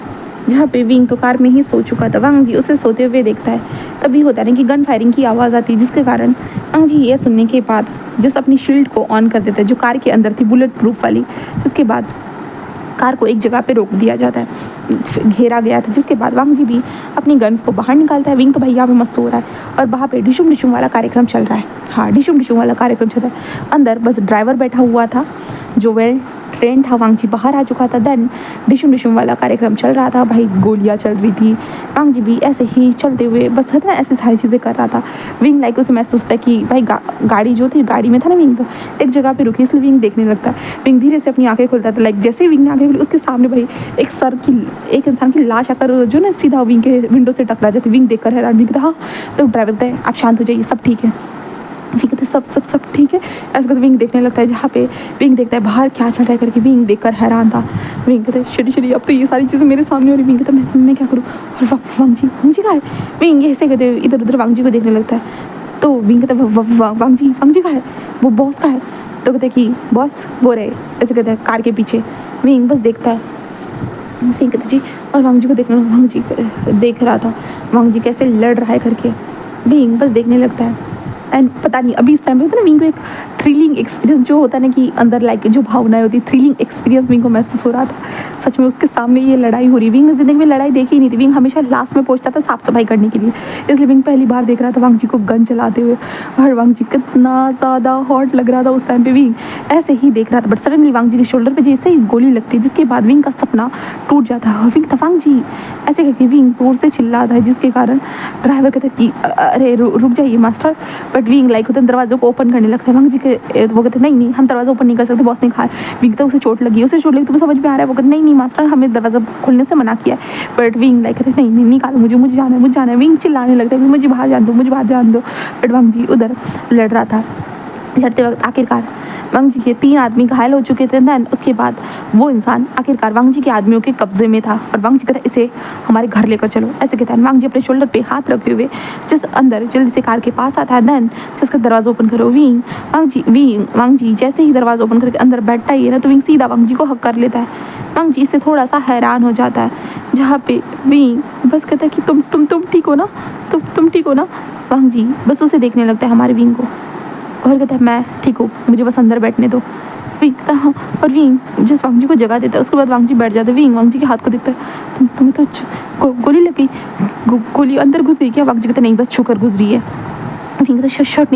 Speaker 1: जहाँ पे विंग तो कार में ही सो चुका था। वांग जी उसे सोते हुए देखता है। तभी होता है कि गन फायरिंग की आवाज़ आती है, जिसके कारण वांग जी ये सुनने के बाद जस्ट अपनी शील्ड को ऑन कर देता है जो कार के अंदर थी, बुलेट प्रूफ वाली। जिसके बाद कार को एक जगह पे रोक दिया जाता है, घेरा गया था। जिसके बाद वांग जी भी अपनी गन्स को बाहर निकालता है। विंग तो भैया पे मस्त सो रहा है और वहाँ पे डिशुम वाला कार्यक्रम चल रहा है। हाँ डिशुम वाला कार्यक्रम चल रहा है। अंदर बस ड्राइवर बैठा हुआ था जो वेल ट्रेन था। वांग जी बाहर आ चुका था। देन डिशुम वाला कार्यक्रम चल रहा था। भाई गोलियाँ चल रही थी। वांग जी भी ऐसे ही चलते हुए बस है ना ऐसे सारी चीज़ें कर रहा था। विंग लाइक उसे महसूस होता है कि भाई गाड़ी जो थी गाड़ी में था ना विंग, तो एक जगह पे रुकी, इसलिए विंग देखने लगता है। विंग धीरे से अपनी आंखें खोलता था। लाइक जैसे ही विंग ने आंखें खोली उसके सामने भाई एक इंसान की लाश आकर जो ना सीधा विंग के विंडो से टकरा जाती। विंग देखकर हैरान। विंग कहता हाँ। तो ड्राइवर कहता है आप शांत हो जाइए, सब ठीक है। विंग कहते सब ठीक है। ऐसे करके विंग देखने लगता है जहाँ पे विंग देखता है बाहर क्या चल रहा है करके। विंग देखकर हैरान था। विंग कहते हैं शरी अब तो ये सारी चीज़ें मेरे सामने हो रही। विंग कहता है मैं क्या करूँ? और वांग जी कहाँ है? विंग ऐसे कहते इधर उधर वांग जी को देखने लगता है। तो विंग कहता है वांग जी कहाँ है? वो बॉस कहाँ है? तो कहते कि बॉस वो रहे, ऐसे कहते हैं कार के पीछे। विंग बस देखता है। विंग कहते जी और वांग जी को देखना। वांग जी देख रहा था वांग जी कैसे लड़ रहा है करके। विंग बस देखने लगता है। एंड पता नहीं अभी इस टाइम पे होता है ना विंग को एक थ्रिलिंग एक्सपीरियंस जो होता है ना कि अंदर लाइक जो भावनाएं होती है, थ्रिलिंग एक्सपीरियंस विंग को महसूस हो रहा था। सच में उसके सामने ये लड़ाई हो रही है। विंग ने जिंदगी में लड़ाई देखी ही नहीं थी। विंग हमेशा लास्ट में पहुंचता था साफ सफाई करने के लिए, इसलिए विंग पहली बार देख रहा था वांग जी को गन चलाते हुए। और वांग जी कितना ज़्यादा हॉट लग रहा था उस टाइम पे। विंग ऐसे ही देख रहा था बट सडनली वांग जी के शोल्डर पर जैसे ही गोली लगती है, जिसके बाद विंग का सपना टूट जाता है। और विंग वांग जी ऐसे करके विंग जोर से चिल्लाता है, जिसके कारण ड्राइवर कहता है कि अरे रुक जाइए मास्टर। बट विंग लाइक होता है दरवाजे को ओपन करने लगता है। वांग जी के वो कहते नहीं हम दरवाजा ओपन नहीं कर सकते, बॉस ने कहा। विंग तो उसे चोट लगी तो समझ में आ रहा है। वो कहते नहीं मास्टर हमें दरवाजा खोलने से मना किया है। बट विंग लाइक कहते नहीं निकालो मुझे जाना है। विंग चिल्लाने लगता है मुझे बाहर जान दो। बट वांग जी उधर लड़ रहा था। लड़ते वक्त आखिरकार वांग जी के 3 आदमी घायल हो चुके थे। देन उसके बाद वो इंसान आखिरकार वांग जी के आदमियों के कब्जे में था और वांग जी कहता है इसे हमारे घर लेकर चलो, ऐसे कहता है। वांग जी अपने शोल्डर पे हाथ रखे हुए जिस अंदर जल्दी से कार के पास आता है। देन जिसका दरवाजा ओपन करो वांग जी जैसे ही दरवाजा ओपन करके अंदर बैठता ही है ना, तो विंग सीधा वांग जी को हक कर लेता है। वांग जी इससे थोड़ा सा हैरान हो जाता है, जहाँ पे विंग बस कहता है कि तुम ठीक हो ना, तुम ठीक हो ना। वांग जी बस उसे देखने लगता है हमारे विंग को और कहता है मैं ठीक हूँ, मुझे बस अंदर बैठने दो। विंग कहता हाँ। और विंग जिस वांग जी को जगह देता है उसके बाद वांग जी बैठ जाता है। विंग वांग जी के हाथ को देखता है तुम्हें तो गोली लग गई, गोली अंदर घुस गई क्या? वांग जी कहता नहीं बस छूकर गुजरी है। विंग कहता है शर्ट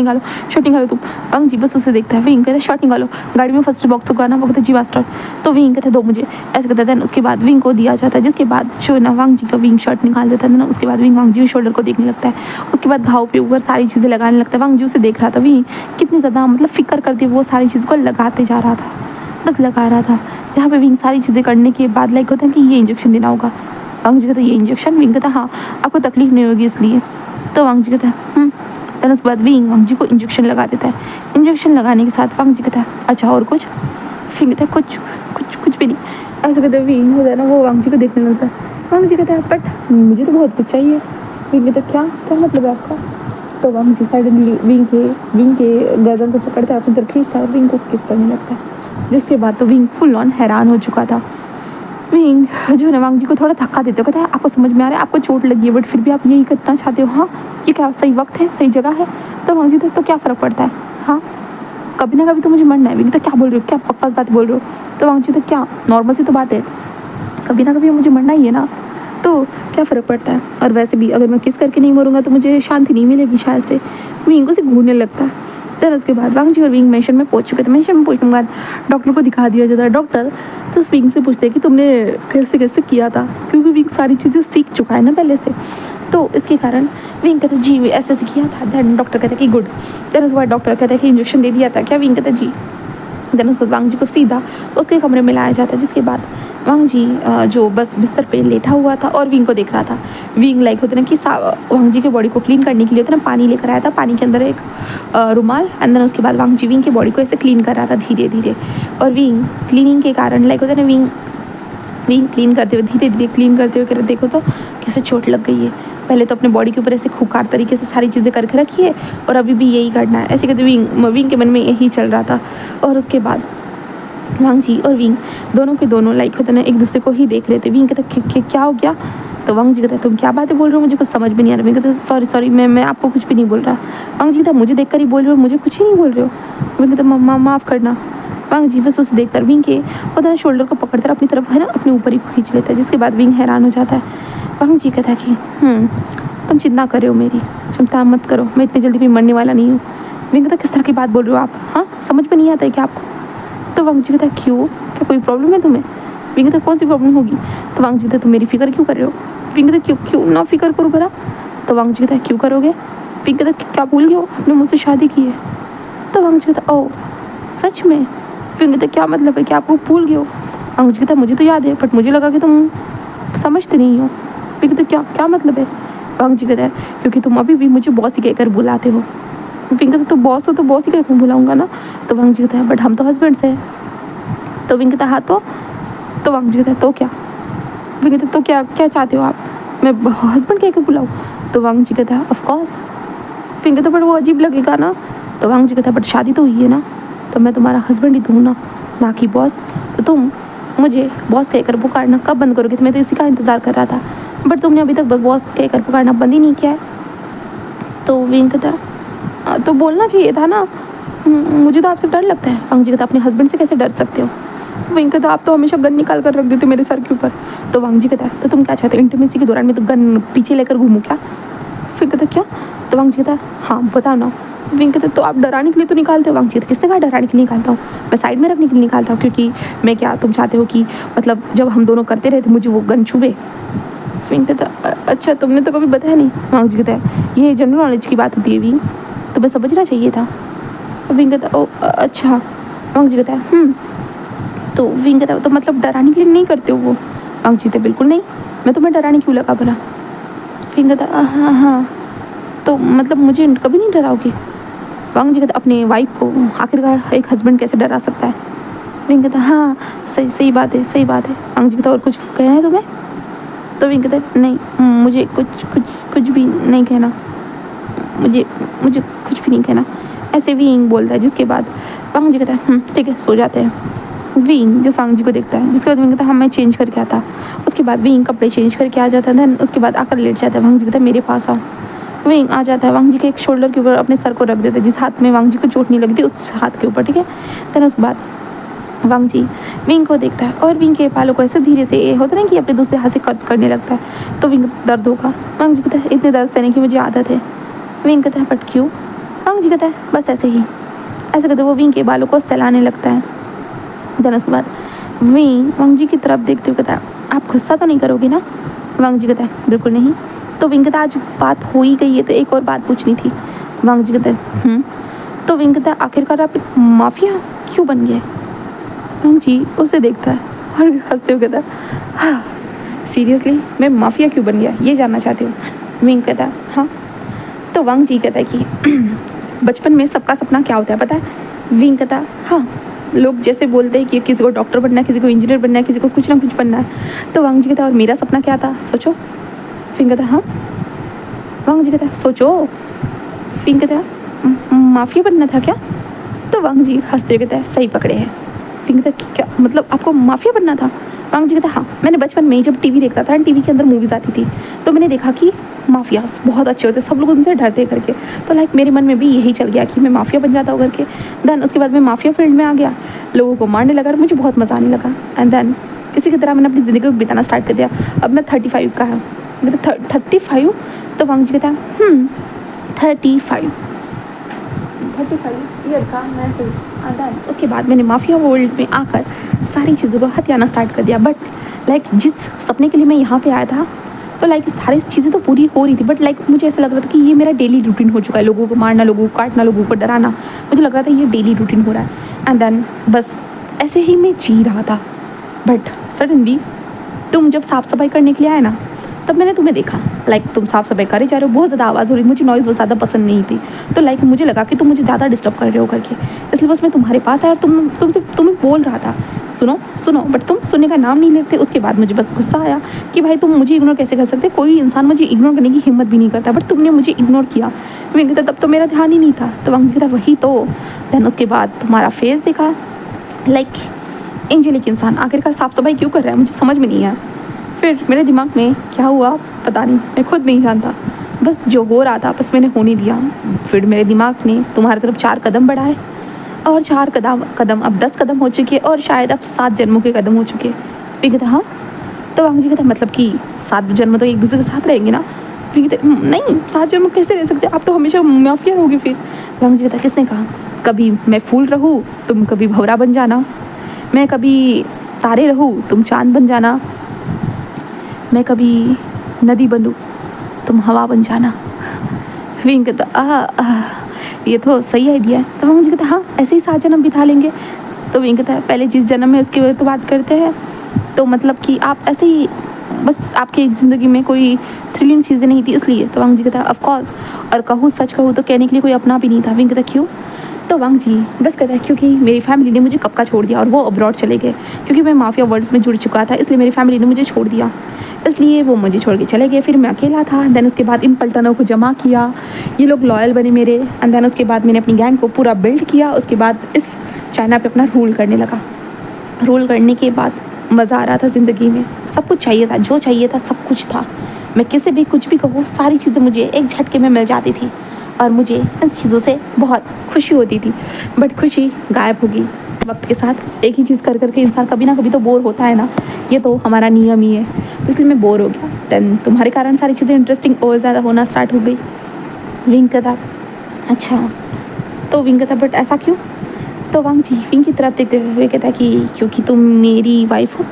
Speaker 1: निकालो तुम। वांग जी बस उसे देखता है। विंग कहता है शर्ट निकालो, गाड़ी में फर्स्ट बॉक्स होगा ना। वो कहता है जी मास्टर। तो विंग कहता है दो मुझे, ऐसे कहता है। उसके बाद विंग को दिया जाता है, जिसके बाद जो ना वांग जी का विंग शर्ट निकाल देता है ना। उसके बाद विंग वांग जी के शोल्डर को देखने लगता है। उसके बाद घाव पे ऊपर सारी चीज़ें लगाने लगता है। वांग जी उसे देख रहा था। विंग कितनी ज़्यादा मतलब फिक्र करके वो सारी चीज़ को लगाते जा रहा था, बस लगा रहा था। जहाँ पे विंग सारी चीज़ें करने के बाद लाइक होता है कि ये इंजेक्शन देना होगा। वांग जी कहता है ये इंजेक्शन? विंग कहता है हाँ, आपको तकलीफ नहीं होगी इसलिए। तो वांग जी कहता है देन उसके बाद विंग वांग जी को इंजेक्शन लगा देता है। इंजेक्शन लगाने के साथ वांग जी कहता है अच्छा और कुछ? फिर कहता है कुछ भी नहीं। ऐसा कहते हैं विंग होता है ना, वो वांग जी को देखने लगता है। वांग जी कहता है बट मुझे तो बहुत कुछ चाहिए। विंग कहता है क्या मतलब है आपका? तो वांग जी सडनली विंग के गर्दन को पकड़ता है, अपनी तरफ खींचता है और विंग को किस करने लगता है। जिसके बाद तो विंग फुल ऑन हैरान हो चुका था। विंग जो है वांग जी को थोड़ा धक्का देते हो, कहता है आपको समझ में आ रहा है आपको चोट लगी है बट फिर भी आप यही करना चाहते हो? हाँ, ये क्या सही वक्त है, सही जगह है? तो वांग जी तो क्या फ़र्क पड़ता है? हाँ, कभी ना कभी तो मुझे मरना है। विंग तो क्या बोल रहे हो, क्या बकवास बात बोल रहे हो? तो वांग जी तो क्या नॉर्मल सी तो बात है, कभी ना कभी मुझे मरना ही है ना, तो क्या फ़र्क पड़ता है? और वैसे भी अगर मैं किस करके नहीं मरूंगा तो मुझे शांति नहीं मिलेगी शायद से। विंग को से घूरने लगता है। देन उसके बाद वांग जी और विंग मेंशन में पहुंच चुके थे। मेंशन में पहुंचने के बाद डॉक्टर को दिखा दिया जाता है। डॉक्टर तो विंग से पूछते हैं कि तुमने कैसे किया था, क्योंकि विंग सारी चीज़ें सीख चुका है ना पहले से, तो इसके कारण विंग कहता है जी ऐसे किया था। देन डॉक्टर कहता है कि गुड। देन उसके बाद डॉक्टर कहता है कि इंजेक्शन दे दिया था क्या? विंग कहता है जी। देन उसके बाद वांग जी को सीधा उसके कमरे में लाया जाता है, जिसके बाद वांग जी जो बस बिस्तर पे लेटा हुआ था और विंग को देख रहा था। विंग लाइक होता है ना कि वांग जी के बॉडी को क्लीन करने के लिए होता है ना, पानी लेकर आया था, पानी के अंदर एक रुमाल, एंड देन उसके बाद वांग जी विंग के बॉडी को ऐसे क्लीन कर रहा था धीरे धीरे। और विंग क्लीनिंग के कारण लाइक होता है ना, विंग क्लीन करते हुए धीरे धीरे क्लीन करते हुए कह रहे देखो तो कैसे चोट लग गई है, पहले तो अपने बॉडी के ऊपर ऐसे खुकार तरीके से सारी चीज़ें करके रखी है और अभी भी यही करना है, ऐसे कहते विंग के मन में यही चल रहा था। और उसके बाद वांग जी और विंग दोनों के दोनों लाइक होते ना एक दूसरे को ही देख रहे थे। विंग कहता क्या हो गया? तो वांग जी कहता है तुम क्या बातें बोल रहे हो, मुझे कुछ समझ में नहीं आ रहा। विंग कहता सॉरी मैं आपको कुछ भी नहीं बोल रहा। वांग जी कहता मुझे देख कर ही बोल रहे हो, मुझे कुछ ही नहीं बोल रहे हो। विंग कहता माफ़ करना। वांग जी बस उसे देखकर विंग के होता है शोल्डर को पकड़कर अपनी तरफ है ना अपने ऊपर ही खींच लेता है, जिसके बाद विंग हैरान हो जाता है। वांग जी कहता है कि तुम चिंता कर रहे हो मेरी, चिंता मत करो, मैं इतनी जल्दी कोई मरने वाला नहीं हूँ। विंग कहता किस तरह की बात बोल रहे हो आप? हाँ, समझ में नहीं आता है क्या आपको? तो वांग जी कहता क्यों, क्या कोई प्रॉब्लम है तुम्हें? विंग कहता कौन सी प्रॉब्लम होगी? तो वांग जी कहता तुम मेरी फिक्र क्यों कर रहे हो? विंग कहता क्यों ना फिक्र करो भला। तो वांग जी कहता क्यों करोगे? विंग कहता क्या भूल गए हो, आपने मुझसे शादी की है। तो वांग जी कहता ओह सच में? विंग कहता क्या मतलब है कि आपको भूल गए हो? वांग जी कहता मुझे तो याद है बट मुझे लगा कि तुम समझते नहीं हो। विंग कहता क्या मतलब है? वांग जी कहता है क्योंकि तुम अभी भी मुझे बॉस ही कहकर बुलाते हो। विंग कहता तो बॉस हो तो बॉस ही कहकर बुलाऊंगा ना। तो वांग जी कहता है बट हम तो हस्बैंड्स हैं। तो विंग कहता हाँ तो वांग जी कहता है तो क्या? विंग कहता तो क्या चाहते हो आप, मैं हस्बैंड कहकर बुलाऊँ? तो वांग जी कहता है ऑफ कोर्स। विंग कहता बट वो अजीब लगेगा ना। तो वांग जी कहता बट शादी तो हुई है ना, तो मैं तुम्हारा हस्बैंड ही तो हूँ ना कि बॉस। तो तुम मुझे बॉस कहकर पुकारना कब बंद करोगे? तो मैं तो इसी का इंतज़ार कर रहा था बट तुमने अभी तक बॉस कहकर पुकारना बंद ही नहीं किया है। तो विंग कहता तो बोलना चाहिए था ना, मुझे तो आपसे डर लगता है। वांग जी कहता अपने हस्बैंड से कैसे डर सकते हो? विंग कहता आप तो हमेशा गन निकाल कर रख देते मेरे सर के ऊपर। तो वांग जी कहता तो तुम क्या चाहते हो, इंटीमेसी के दौरान में तो गन पीछे लेकर घूमूं क्या? फिर कहता क्या? तो वांग जी कहता हाँ बताओ ना। विंग कहता तो आप डराने के लिए तो निकालते हो। वांग जी कहता किसने कहा डराने के लिए निकालता हूँ, मैं साइड में रखने के लिए निकालता हूँ, क्योंकि मैं क्या तुम चाहते हो कि मतलब जब हम दोनों करते रहे तो मुझे वो गन छुए? विंग कहता अच्छा तुमने तो कभी बताया नहीं। वांग जी कहता है ये जनरल नॉलेज की बात होती है विंग, तुम्हें समझना चाहिए था। विंग कहता ओ अच्छा। वांग जी कहता है तो विंग कहता तो मतलब डराने के लिए नहीं करते हो वो? वांग जी कहता बिल्कुल नहीं, मैं तुम्हें डराने क्यों लगा भला? विंग कहता हाँ तो मतलब मुझे कभी नहीं डराओगे? वांग जी कहता अपने वाइफ को आखिरकार एक हस्बैंड कैसे डरा सकता है? विंग कहता हाँ सही बात है। वांग जी कहता और कुछ कहना है तुम्हें? तो विंग कहता नहीं मुझे कुछ भी नहीं कहना, मुझे कुछ भी नहीं कहना, ऐसे विंग बोलता है। जिसके बाद वांग जी कहता है ठीक है सो जाते हैं। विंग जो वांग जी को देखता है, जिसके बाद विंग कहता है मैं चेंज करके आता। उसके बाद विंग कपड़े चेंज करके आ जाता है। देन उसके बाद आकर लेट जाता है। वांग जी कहता है मेरे पास आओ। विंग आ जाता है, वांग जी के एक शोल्डर के ऊपर अपने सर को रख देता है, जिस हाथ में वांग जी को चोट नहीं लगी थी उस हाथ के ऊपर, ठीक है। देन उसके बाद वांग जी विंग को देखता है और विंग के बालों को ऐसे धीरे से ये होता है ना कि अपने दूसरे हाथ से कर्ज करने लगता है। तो विंग दर्द होगा। वांग जी कहता है इतने दर्द सहने की मुझे आदत है। विंग कहता है बट क्यों? वांग जी कहता है बस ऐसे ही, ऐसे कहते वो विंग के बालों को सहलाने लगता है। देन उसके बाद विंग वांग जी की तरफ देखते हुए कहता है आप गुस्सा तो नहीं करोगे ना? वांग जी कहता है बिल्कुल नहीं। तो विंग कहता है आज बात हो ही गई है तो एक और बात पूछनी थी। वांग जी कहता है तो विंग कहता है आखिरकार आप एक माफिया क्यों बन गए? वांग जी उसे देखता है और हंसते हुए कहता है हाँ सीरियसली मैं माफिया क्यों बन गया ये जानना चाहती हूँ? विंग कहता है हाँ। तो वांग जी कहता है कि बचपन में सबका सपना क्या होता है पता है? विंग कहता है हाँ, लोग जैसे बोलते हैं कि किसी को डॉक्टर बनना है, किसी को इंजीनियर बनना है, किसी को कुछ ना कुछ बनना है। तो वांग जी कहता है और मेरा सपना क्या था सोचो? विंग कहता है हाँ। वांग जी कहता है सोचो। विंग कहता है माफिया बनना था क्या? तो वांग जी हंसते कहता है सही पकड़े हैं। विंग कहता है क्या मतलब आपको माफिया बनना था? वांग जी कहता है हाँ, मैंने बचपन में जब टीवी देखता था, टीवी के अंदर मूवीज़ आती थी तो मैंने देखा कि माफियाज बहुत अच्छे होते, सब लोग उनसे डरते करके। तो लाइक मेरे मन में भी यही चल गया कि मैं माफिया बन जाता हूँ करके। देन उसके बाद मैं माफिया फील्ड में आ गया, लोगों को मारने लगा और मुझे बहुत मज़ा आने लगा। एंड देन इसी की तरह मैंने अपनी ज़िंदगी को बिताना स्टार्ट कर दिया। अब मैं 35 का है, मतलब 35। तो वांग जी कहता है 35 ईयर का मैं हूँ। देन उसके बाद मैंने माफिया वर्ल्ड में आकर सारी चीज़ों को हथियाना स्टार्ट कर दिया। बट लाइक जिस सपने के लिए मैं यहाँ पे आया था तो लाइक सारी चीज़ें तो पूरी हो रही थी, बट लाइक मुझे ऐसा लग रहा था कि ये मेरा डेली रूटीन हो चुका है। लोगों को मारना, लोगों को काटना, लोगों को डराना, मुझे लग रहा था ये डेली रूटीन हो रहा है। एंड देन बस ऐसे ही मैं जी रहा था। बट सडनली तुम जब साफ़ सफाई करने के लिए आए ना तब मैंने तुम्हें देखा। लाइक तुम साफ़ सफाई करे जा रहे हो, बहुत ज़्यादा आवाज़ हो रही थी, मुझे नॉइज़ बहुत ज़्यादा पसंद नहीं थी। तो लाइक मुझे लगा कि तुम मुझे ज़्यादा डिस्टर्ब कर रहे हो करके, इसलिए बस मैं तुम्हारे पास आया और तुम्हें बोल रहा था सुनो सुनो, बट तुम सुनने का नाम नहीं लेते। उसके बाद मुझे बस गुस्सा आया कि भाई तुम मुझे इग्नोर कैसे कर सकते? कोई इंसान मुझे इग्नोर करने की हिम्मत भी नहीं करता, बट तुमने मुझे इग्नोर किया। मैं कहता तब तो मेरा ध्यान ही नहीं था। तो वांग जी कहता वही तो। देन उसके बाद तुम्हारा फेस देखा, लाइक एंजेलिक इंसान आखिरकार साफ़ सफाई क्यों कर रहा है मुझे समझ में नहीं आया। फिर मेरे दिमाग में क्या हुआ पता नहीं, मैं खुद नहीं जानता, बस जो हो रहा था बस मैंने होने दिया। फिर मेरे दिमाग ने तुम्हारी तरफ 4 कदम बढ़ाए और 4 कदम अब 10 कदम हो चुके और शायद अब 7 जन्मों के कदम हो चुके। फिर कहता हाँ। तो वांग जी कहता मतलब कि 7 जन्म तो एक दूसरे के साथ रहेंगे ना? फिर कहते नहीं 7 जन्म कैसे रह सकते, आप तो हमेशा माफिया रहोगे। फिर वांग जी कहता किसने कहा? कभी मैं फूल रहूँ तुम कभी भौरा बन जाना, मैं कभी तारे रहूँ तुम चांद बन जाना, मैं कभी नदी बनूँ तुम हवा बन जाना। विंग कहता ये तो सही आइडिया है। तो वांग जी कहता हाँ ऐसे ही 7 जन्म बिता लेंगे। तो विंग कहता है पहले जिस जन्म में उसके तो बात करते हैं, तो मतलब कि आप ऐसे ही बस आपकी ज़िंदगी में कोई थ्रिलिंग चीज़ें नहीं थी इसलिए। तो वांग जी कहता ऑफ कोर्स, और कहूँ सच कहूँ तो कहने के लिए कोई अपना भी नहीं था। विंग कहता क्यों? तो वांग जी बस कहता है क्योंकि मेरी फैमिली ने मुझे कब का छोड़ दिया और वो अब्रॉड चले गए, क्योंकि मैं माफिया वर्ल्ड्स में जुड़ चुका था इसलिए मेरी फैमिली ने मुझे छोड़ दिया, इसलिए वो मुझे छोड़ के चले गए। फिर मैं अकेला था। देन उसके बाद इन पलटनों को जमा किया, ये लोग लॉयल बने मेरे। एंड देन उसके बाद मैंने अपनी गैंग को पूरा बिल्ड किया। उसके बाद इस चाइना पे अपना रूल करने लगा। रूल करने के बाद मज़ा आ रहा था ज़िंदगी में, सब कुछ चाहिए था, जो चाहिए था सब कुछ था। मैं किसी भी कुछ भी कहूँ सारी चीज़ें मुझे एक झटके में मिल जाती थी और मुझे इन चीज़ों से बहुत खुशी होती थी। बट खुशी गायब होगी वक्त के साथ। एक ही चीज़ कर करके इंसान कभी ना कभी तो बोर होता है ना, ये तो हमारा नियम ही है, इसलिए मैं बोर हो गया। देन तुम्हारे कारण सारी चीज़ें इंटरेस्टिंग और ज़्यादा होना स्टार्ट हो गई। विंग कहता अच्छा। तो विंग कहता बट ऐसा क्यों? तो वांग जी विंग की तरफ देखते हुए कहता कि क्योंकि तुम मेरी वाइफ हो।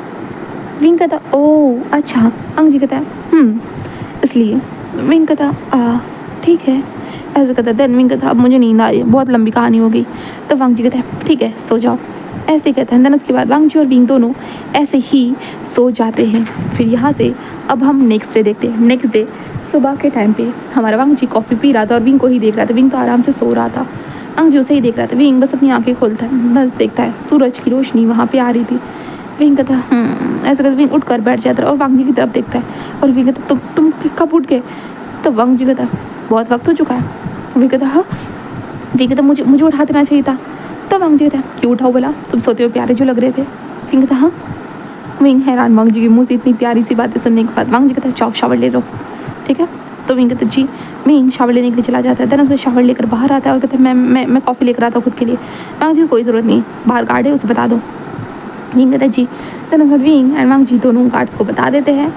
Speaker 1: विंग कहता ओह अच्छा। वांग जी कहता इसलिए। विंग कहता ठीक है ऐसे कहता। देन विंग कहता अब मुझे नींद आ रही है, बहुत लंबी कहानी हो गई। तो वांग जी कहता है ठीक है सो जाओ, ऐसे कहते हैं। देन उसके बाद वांग जी और विंग दोनों ऐसे ही सो जाते हैं। फिर यहाँ से अब हम नेक्स्ट डे देखते हैं। नेक्स्ट डे सुबह के टाइम पे हमारा वांग जी कॉफ़ी पी रहा था और विंग को ही देख रहा था। विंग तो आराम से सो रहा था, वांग जी उसे ही देख रहा था। विंग बस अपनी आंखें खोलता है, बस देखता है सूरज की रोशनी वहाँ पे आ रही थी। विंग कहता ऐसे कहता। विंग उठ कर बैठ जाता है और वांग जी की तरफ देखता है और विंग कहता तुम कब उठ गए? तो वांग जी कहता बहुत वक्त हो चुका है। विंग कहता हाँ। विंग कहता मुझे उठा देना चाहिए था। तो वांग जी कहता क्यों उठाओ बोला, तुम सोते हुए प्यारे जो लग रहे थे। विंग कहता हाँ। विंग हैरान वांग जी के मुँह से इतनी प्यारी सी बातें सुनने के बाद। वांग जी कहता जाओ शावर ले लो, ठीक है। तो विंग कहता जी। विंग शावर लेने के लिए चला जाता है। देन उसका शावर लेकर बाहर आता है और कहता है मैं कॉफ़ी लेकर आता हूँ खुद के लिए। वांग जी को कोई ज़रूरत नहीं, बाहर गार्ड है उसे बता दो। विंग कहता जी। देन उसके बाद विंग एंड वांग जी दोनों गार्ड्स को बता देते हैं।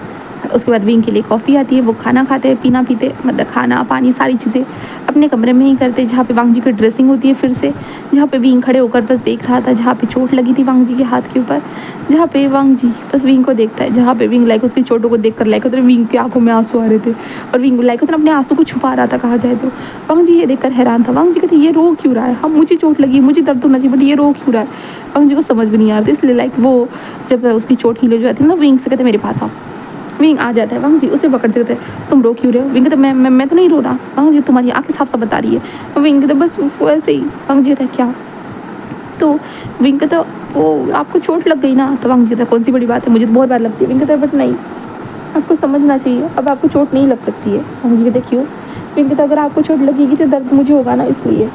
Speaker 1: उसके बाद विंग के लिए कॉफ़ी आती है, वो खाना खाते हैं, पीना पीते, मतलब खाना पानी सारी चीज़ें अपने कमरे में ही करते जहाँ पे वांग जी की ड्रेसिंग होती है फिर से, जहाँ पे विंग खड़े होकर बस देख रहा था, जहाँ पे चोट लगी थी वांग जी के हाथ के ऊपर, जहाँ पे वांग जी बस विंग को देखता है, जहाँ पे विंग लाइक उसकी चोटों को देख कर लाइक उधर विंग की आंखों में आंसू आ रहे थे और विंग लाइक उधर अपने आंसू को छुपा रहा था कहा जाए तो। वांग जी ये देखकर हैरान था। वांग जी कहते ये रो क्यों रहा है, हम मुझे चोट लगी, मुझे दर्द होना चाहिए बट ये रो क्यों रहा है। वांग जी को समझ भी नहीं आ रहा था, इसलिए लाइक वो जब उसकी चोट हील हो जाती है ना विंग से कहते मेरे पास आओ। विंग आ जाता है, वांग जी उसे पकड़ते कहते तुम रो क्यों रहे हो। विंग कहते मैं तो नहीं रो रहा। वांग जी तुम्हारी आंखें साफ साफ बता रही है। विंग कहते बस वो ऐसे ही। वांग जी कहता है क्या, तो विंग कहता वो आपको चोट लग गई ना। तो वांग जी कहता कौन सी बड़ी बात है, मुझे तो बहुत बार लगती है। विंग कहता बट नहीं, आपको समझना चाहिए अब आपको चोट नहीं लग सकती है। वांग जी कहते क्यों। विंग कहता अगर आपको चोट लगेगी तो दर्द मुझे होगा ना इसलिए।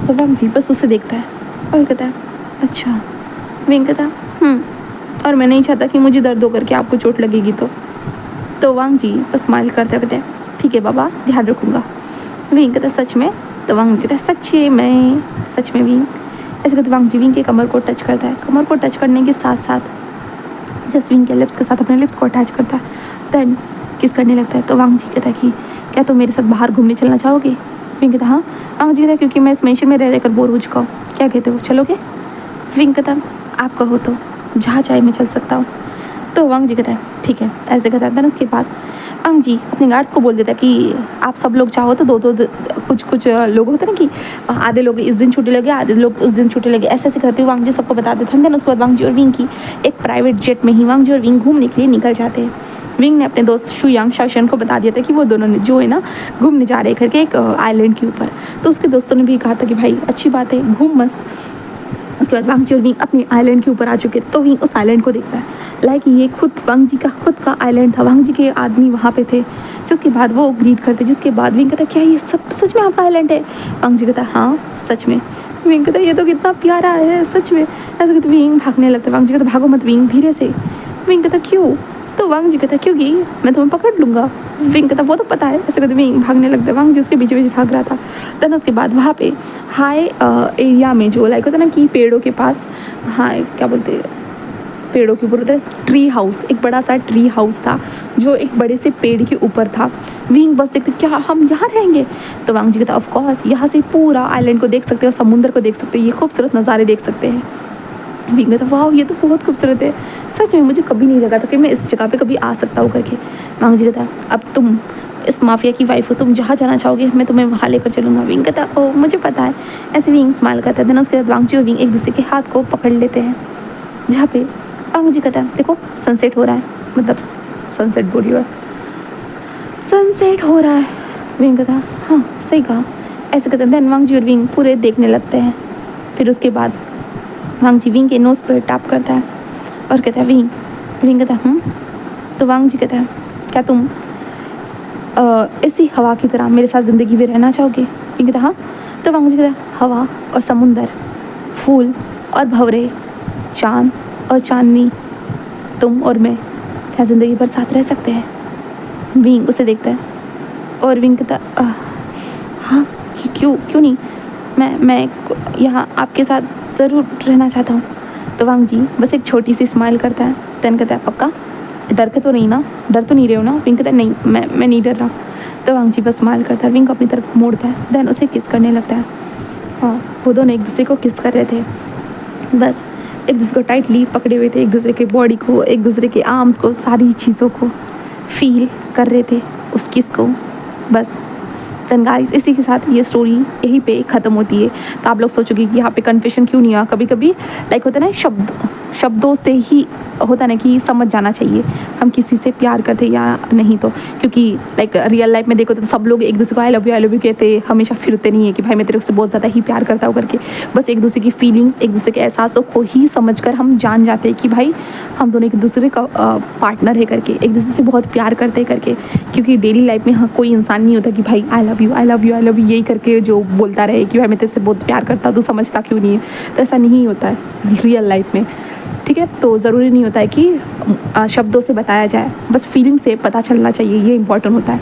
Speaker 1: तो वांग जी बस उसे देखता है और कहता है अच्छा। विंग कहता और मैं नहीं चाहता कि मुझे दर्द होकर के आपको चोट लगेगी तो वांग जी बस स्माइल करते कहते हैं ठीक है बाबा ध्यान रखूँगा। विंग कहता सच में। तो वांग कहता सच में विंग ऐसे कहते वांग जी विंग के कमर को टच करता है। कमर को टच करने के साथ साथ जस्ट विंग के लिप्स के साथ अपने लिप्स को अटैच करता है, देन किस करने लगता है। तो वांग जी कहता है कि क्या तुम मेरे साथ बाहर घूमने चलना चाहोगे। विंग कहता हाँ। वांग जी कहता क्योंकि मैं इस मेंशन में रह कर बोर हो चुका हूँ, क्या कहते हो चलोगे। विंग कहता आप कहो तो जहाँ चाहे मैं चल सकता हूँ। तो वांग जी कहता है ठीक है ऐसे कहता है। देन उसके बाद वांग जी अपने गार्ड्स को बोल देता है कि आप सब लोग चाहो तो दो कुछ लोग होते हैं ना कि आधे लोग इस दिन छुट्टी लगे आधे लोग उस दिन छुट्टी लगे, ऐसे करते हुए वांग जी सबको बता देते हैं। देन उसके बाद वांग जी और विंग की एक प्राइवेट जेट में ही वांग जी और विंग घूमने के लिए निकल जाते हैं। विंग ने अपने दोस्त शुयांग शाओशन को बता दिया था कि वो दोनों ने जो है ना घूमने जा रहे हैं करके एक आइलैंड के ऊपर। तो उसके दोस्तों ने भी कहा था कि भाई अच्छी बात है घूम मस्त। उसके बाद वांग जी और विंग अपने आइलैंड के ऊपर आ चुके, तो विंग उस आइलैंड को देखता है लाइक ये खुद वांग जी का खुद का आइलैंड था, वांग जी के आदमी वहाँ पे थे। जिसके बाद वो ग्रीट करते, जिसके बाद विंग कहता क्या ये सब सच में आपका आइलैंड है। वांग जी कहता हाँ सच में। विंग कहता ये तो कितना प्यारा है सच में। ऐसे कहते विंग भागने लगता है। वांग जी कहता भागो मत विंग धीरे से। विंग कहता क्यों। तो वांग जी कहता क्योंकि मैं तुम्हें पकड़ लूँगा। विंग कहता वो तो पता है। ऐसे कहते विंग भागने लगता है। वांग जी उसके पीछे भाग रहा था। देन उसके बाद वहाँ पे हाई एरिया में जो लाइक होता है ना कि पेड़ों के पास, हाँ क्या बोलते हैं पेड़ों के ऊपर होता है ट्री हाउस, एक बड़ा सा ट्री हाउस था जो एक बड़े से पेड़ के ऊपर था। विंग बस देखते क्या हम यहाँ रहेंगे। तो वांग जी कहता ऑफ कोर्स यहाँ से पूरा आइलैंड को देख सकते हो, समुद्र को देख सकते हो, ये खूबसूरत नज़ारे देख सकते हैं। विंग कहता वाह ये तो बहुत खूबसूरत है सच में, मुझे कभी नहीं लगा था कि मैं इस जगह पे कभी आ सकता हूँ करके। वांग जी कहता अब तुम इस माफिया की वाइफ हो, तुम जहाँ जाना चाहोगे मैं तुम्हें वहाँ लेकर चलूँगा। विंग कहता ओ मुझे पता है। ऐसे विंग स्माइल करता है। देन उसके बाद वांग जी और विंग एक दूसरे के हाथ को पकड़ लेते हैं, जहाँ पे वांग जी कहता है देखो सनसेट हो रहा है, मतलब सनसेट बोल रही है सनसेट हो रहा है। विंग कहता हाँ सही कहा। ऐसे कहते हैं। देन वांग जी और विंग पूरे देखने लगते हैं। फिर उसके बाद वांग जी विंग के नोज़ पर टैप करता है और कहता है विंग। विंग कहता है तो वांग जी कहता है क्या तुम इसी हवा की तरह मेरे साथ ज़िंदगी में रहना चाहोगे। विंग कहता हाँ। तो वांग जी कहता है हवा और समुंदर, फूल और भंवरे, चांद और चांदनी, तुम और मैं क्या ज़िंदगी भर साथ रह सकते हैं। विंग उसे देखता है और विंग कहता हाँ क्यों नहीं, मैं यहाँ आपके साथ ज़रूर रहना चाहता हूँ। तो वांग जी बस एक छोटी सी स्माइल करता है। देन कहता है पक्का डर के तो नहीं ना, डर तो नहीं रहे हो ना। विंग कहता है नहीं मैं नहीं डर रहा। तो वांग जी बस स्माइल करता है, विंग को अपनी तरफ मोड़ता है। देन उसे किस करने लगता है। हाँ वो दोनों एक दूसरे को किस कर रहे थे, बस एक दूसरे को टाइटली पकड़े हुए थे, एक दूसरे के बॉडी को, एक दूसरे के आर्म्स को, सारी चीज़ों को फील कर रहे थे उस किस को बस। देन गाइस इसी के साथ ये स्टोरी यहीं पे ख़त्म होती है। तो आप लोग सोचोगे कि यहाँ पे कन्फेशन क्यों नहीं आया। कभी कभी लाइक होता है ना शब्दों से ही होता ना कि समझ जाना चाहिए हम किसी से प्यार करते या नहीं। तो क्योंकि लाइक रियल लाइफ में देखो तो सब लोग एक दूसरे को आई लव यू कहते हमेशा फिरते नहीं है कि भाई मैं तेरे से बहुत ज़्यादा ही प्यार करता हूँ करके। बस एक दूसरे की फीलिंग्स, एक दूसरे के एहसासों को ही समझकर हम जान जाते हैं कि भाई हम दोनों एक दूसरे का पार्टनर है करके, एक दूसरे से बहुत प्यार करते हैं करके। क्योंकि डेली लाइफ में हाँ कोई इंसान नहीं होता कि भाई आई लव यू यही करके जो बोलता रहे कि भाई मैं तेरे से बहुत प्यार करता हूँ, तू समझता क्यों नहीं है। तो ऐसा नहीं होता है रियल लाइफ में, ठीक है। तो ज़रूरी नहीं होता है कि शब्दों से बताया जाए, बस फीलिंग से पता चलना चाहिए, ये इंपॉर्टेंट होता है।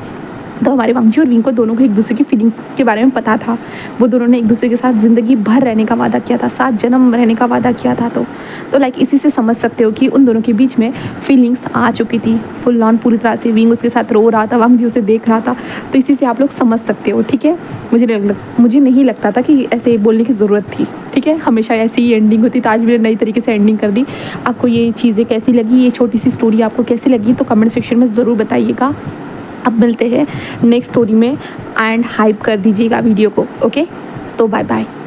Speaker 1: तो हमारे वांगजी और विंग को दोनों को एक दूसरे की फीलिंग्स के बारे में पता था। वो दोनों ने एक दूसरे के साथ ज़िंदगी भर रहने का वादा किया था, 7 जन्म रहने का वादा किया था। तो लाइक इसी से समझ सकते हो कि उन दोनों के बीच में फीलिंग्स आ चुकी थी फुल ऑन पूरी तरह से। विंग उसके साथ रो रहा था, वांगजी उसे देख रहा था। तो इसी से आप लोग समझ सकते हो, ठीक है। मुझे नहीं लगता था कि ऐसे बोलने की ज़रूरत थी, ठीक है। हमेशा ऐसी ही एंडिंग होती, तो आज मैंने नई तरीके से एंडिंग कर दी। आपको ये चीज़ें कैसी लगी, ये छोटी सी स्टोरी आपको कैसी लगी, तो कमेंट सेक्शन में ज़रूर बताइएगा। अब मिलते हैं नेक्स्ट स्टोरी में एंड हाइप कर दीजिएगा वीडियो को, ओके। तो बाय बाय।